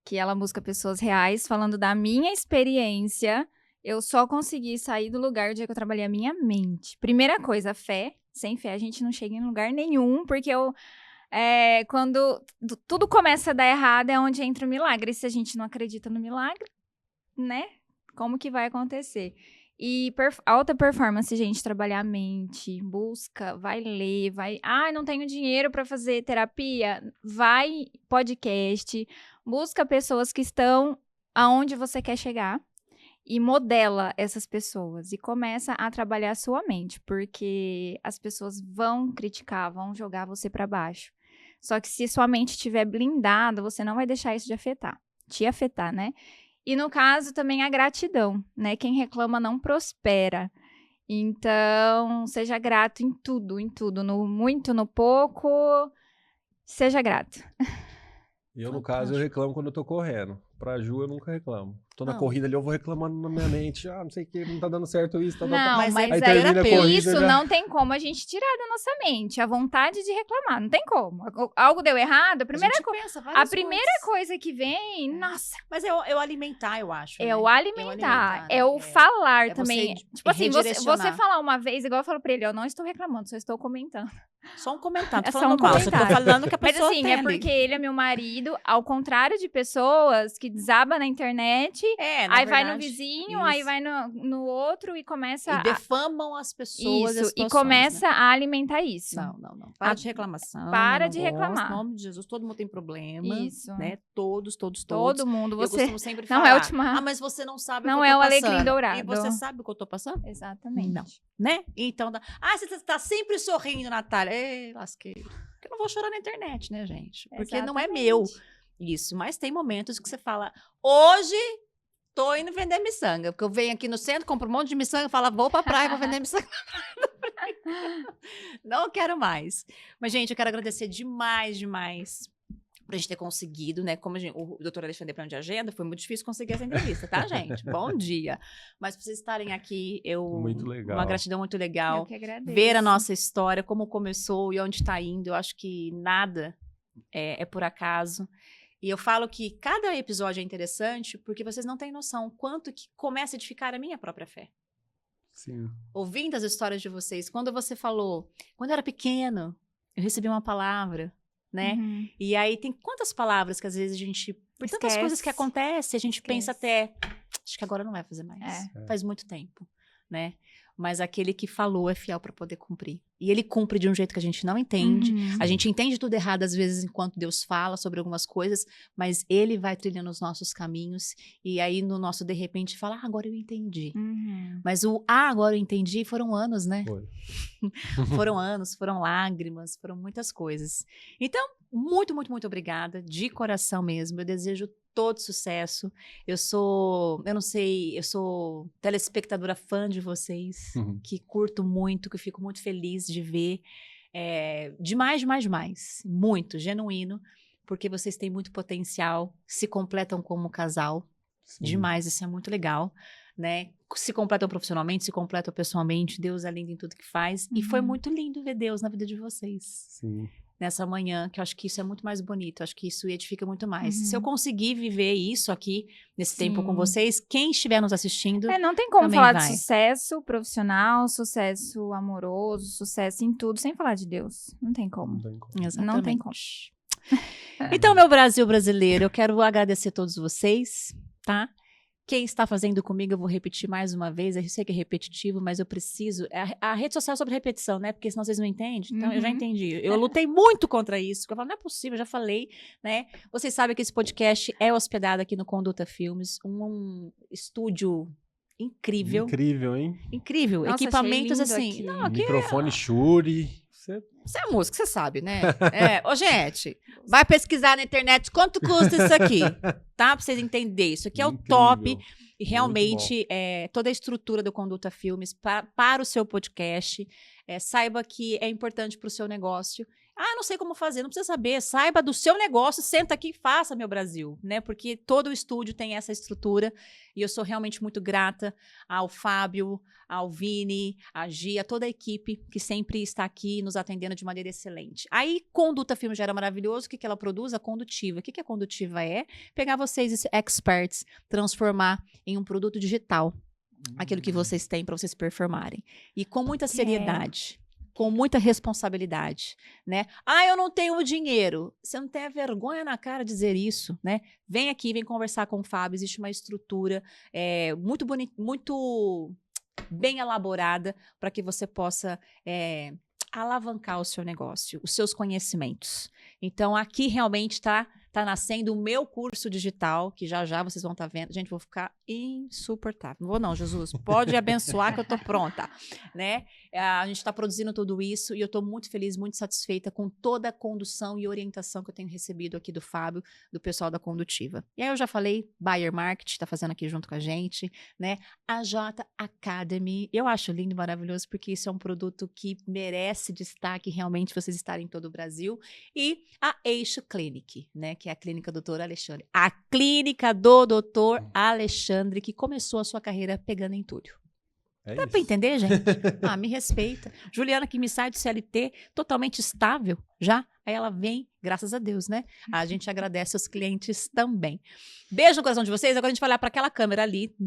que ela busca pessoas reais, falando da minha experiência, eu só consegui sair do lugar onde eu trabalhei a minha mente. Primeira coisa, fé. Sem fé a gente não chega em lugar nenhum, porque quando tudo começa a dar errado é onde entra o milagre. E se a gente não acredita no milagre, né? Como que vai acontecer? E alta performance, gente, trabalhar a mente, busca, vai ler, não tenho dinheiro para fazer terapia, vai podcast, busca pessoas que estão aonde você quer chegar e modela essas pessoas e começa a trabalhar a sua mente, porque as pessoas vão criticar, vão jogar você para baixo. Só que se sua mente estiver blindada, você não vai deixar isso te afetar, né? E no caso também a gratidão, né? Quem reclama não prospera. Então, seja grato em tudo, no muito, no pouco, seja grato. Eu, no caso, eu reclamo quando eu tô correndo. Pra Ju, eu nunca reclamo. Tô na corrida ali, eu vou reclamando na minha mente. Não sei o que, não tá dando certo isso. Mas aí termina a corrida, isso não tem como a gente tirar da nossa mente. A vontade de reclamar, não tem como. Algo deu errado, a primeira coisa que vem, nossa. Mas é o alimentar, eu acho. É o alimentar, é o falar também. Tipo assim, você falar uma vez, igual eu falo pra ele, eu não estou reclamando, só estou comentando. Só um comentário, tô falando mal, eu tô falando que a pessoa Mas assim, é porque ele é meu marido, ao contrário de pessoas que que desaba na internet, Na aí vai no verdade, vizinho, aí isso. vai no outro e começa E defamam as pessoas. isso, as e situações, começa né? a alimentar isso. Não. Para de reclamação. Para eu não de gosto. reclamar. Em nome de Jesus, todo mundo tem problema. Isso. Né? Todos. Todo mundo, Eu você costumo sempre não falar. é a última, mas você não sabe não o que é eu o tô alecrim passando. dourado. E você sabe o que eu tô passando? Exatamente. Não. Né? Então, você tá sempre sorrindo, Natália. Ei, lasqueiro. Porque eu não vou chorar na internet, né, gente? Porque não é meu isso. Mas tem momentos que você fala, hoje tô indo vender miçanga. Porque eu venho aqui no centro, compro um monte de miçanga e falo, vou pra praia, vou vender miçanga. Não quero mais. Mas, gente, eu quero agradecer demais por a gente ter conseguido, né? Como o doutor Alexandre plano de agenda, foi muito difícil conseguir essa entrevista, tá, gente? Bom dia. Mas pra vocês estarem aqui, Muito legal. uma gratidão muito legal. Eu que agradeço. Ver a nossa história, como começou e onde está indo. Eu acho que nada é por acaso. E eu falo que cada episódio é interessante porque vocês não têm noção quanto que começa a edificar a minha própria fé. Sim. Ouvindo as histórias de vocês, quando você falou, quando eu era pequeno, eu recebi uma palavra, né? Uhum. E aí tem quantas palavras que às vezes a gente, por tantas Esquece. coisas que acontecem, a gente pensa Esquece. até, acho que agora não vai fazer mais. É. Faz muito tempo, né? Mas aquele que falou é fiel para poder cumprir. E ele cumpre de um jeito que a gente não entende. Uhum. A gente entende tudo errado às vezes enquanto Deus fala sobre algumas coisas, mas ele vai trilhando os nossos caminhos e aí no nosso de repente fala, agora eu entendi. Uhum. Mas agora eu entendi foram anos, né? Foi. Foram anos, foram lágrimas, foram muitas coisas. Então, muito, muito, muito obrigada, de coração mesmo. Eu desejo todo sucesso. Eu sou telespectadora fã de vocês, que curto muito, que fico muito feliz de ver. Demais. Muito, genuíno, porque vocês têm muito potencial, se completam como casal. Sim. Demais, isso é muito legal, né? Se completam profissionalmente, se completam pessoalmente, Deus é lindo em tudo que faz. E foi muito lindo ver Deus na vida de vocês. Sim. Nessa manhã, que eu acho que isso é muito mais bonito, acho que isso edifica muito mais. Uhum. Se eu conseguir viver isso aqui, nesse Sim. tempo com vocês, quem estiver nos assistindo, Não tem como também falar vai. de sucesso profissional, sucesso amoroso, sucesso em tudo, sem falar de Deus. Não tem como. Não tem como. Exatamente. Não tem como. Então, meu Brasil brasileiro, eu quero agradecer a todos vocês, tá? Quem está fazendo comigo, eu vou repetir mais uma vez. Eu sei que é repetitivo, mas eu preciso. A rede social é sobre repetição, né? Porque senão vocês não entendem. Então, eu já entendi. Eu lutei muito contra isso. Porque eu falo, não é possível, eu já falei, né? Vocês sabem que esse podcast é hospedado aqui no Conduta Filmes, um estúdio incrível. Incrível, hein? Incrível. Nossa, Equipamentos achei lindo assim. aqui. Não, aqui Microfone Shure. Você é músico, você sabe, né? Ô, gente, vai pesquisar na internet quanto custa isso aqui, tá? Pra vocês entenderem. Isso aqui é o Incrível. top. E realmente, toda a estrutura do Conduta Filmes para o seu podcast. Saiba que é importante para o seu negócio. Não sei como fazer, não precisa saber. Saiba do seu negócio, senta aqui e faça, meu Brasil, né? Porque todo o estúdio tem essa estrutura. E eu sou realmente muito grata ao Fábio, ao Vini, à Gia, toda a equipe que sempre está aqui nos atendendo de maneira excelente. Aí, Conduta Filmes já era maravilhoso. O que ela produz? A Condutiva. O que a Condutiva é? Pegar vocês, experts, transformar em um produto digital. Aquilo que vocês têm para vocês performarem. E com muita seriedade. Com muita responsabilidadi, né? Eu não tenho dinheiro. Você não tem a vergonha na cara de dizer isso, né? Vem aqui, vem conversar com o Fábio. Existe uma estrutura muito bonita, muito bem elaborada para que você possa alavancar o seu negócio, os seus conhecimentos. Então, aqui realmente está nascendo o meu curso digital, que já vocês vão estar vendo. Gente, vou ficar insuportável. Não vou não, Jesus. Pode abençoar que eu tô pronta, né? A gente está produzindo tudo isso e eu estou muito feliz, muito satisfeita com toda a condução e orientação que eu tenho recebido aqui do Fábio, do pessoal da Condutiva. E aí eu já falei, Bayer Market está fazendo aqui junto com a gente, né? A J Academy, eu acho lindo e maravilhoso porque isso é um produto que merece destaque realmente vocês estarem em todo o Brasil. E a Eixo Clinic, né? Que é a clínica do Dr. Alexandre. A clínica do Dr. Alexandre, que começou a sua carreira pegando entulho. Dá pra entender, gente? Me respeita. Juliana, que me sai do CLT, totalmente estável já. Aí ela vem, graças a Deus, né? A gente agradece aos clientes também. Beijo no coração de vocês. Agora a gente vai olhar para aquela câmera ali, e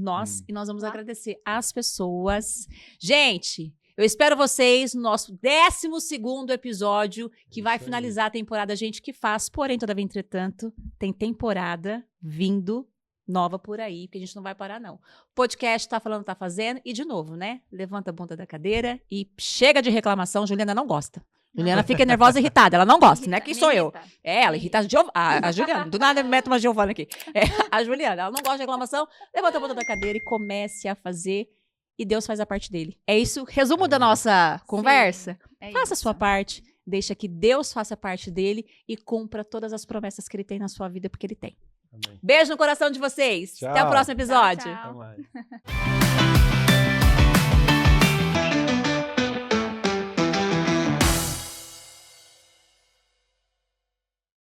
nós vamos agradecer as pessoas. Gente, Eu espero vocês no nosso 12º episódio, que vai Isso aí. finalizar a temporada Gente que Faz. Porém, todavia, entretanto, tem temporada vindo nova por aí, porque a gente não vai parar, não. O podcast Tá Falando, Tá Fazendo. E, de novo, né? Levanta a bunda da cadeira e chega de reclamação. Juliana não gosta. Juliana fica nervosa e irritada. Ela não gosta, né? Quem sou eu? Ela irrita a Juliana. Do nada mete uma Giovana aqui. A Juliana, ela não gosta de reclamação. Levanta a bunda da cadeira e comece a fazer. E Deus faz a parte dele. É isso? Resumo da nossa conversa? Faça a sua parte. Deixa que Deus faça a parte dele e cumpra todas as promessas que ele tem na sua vida, porque ele tem. Amém. Beijo no coração de vocês. Tchau. Até o próximo episódio. Tchau. Até mais.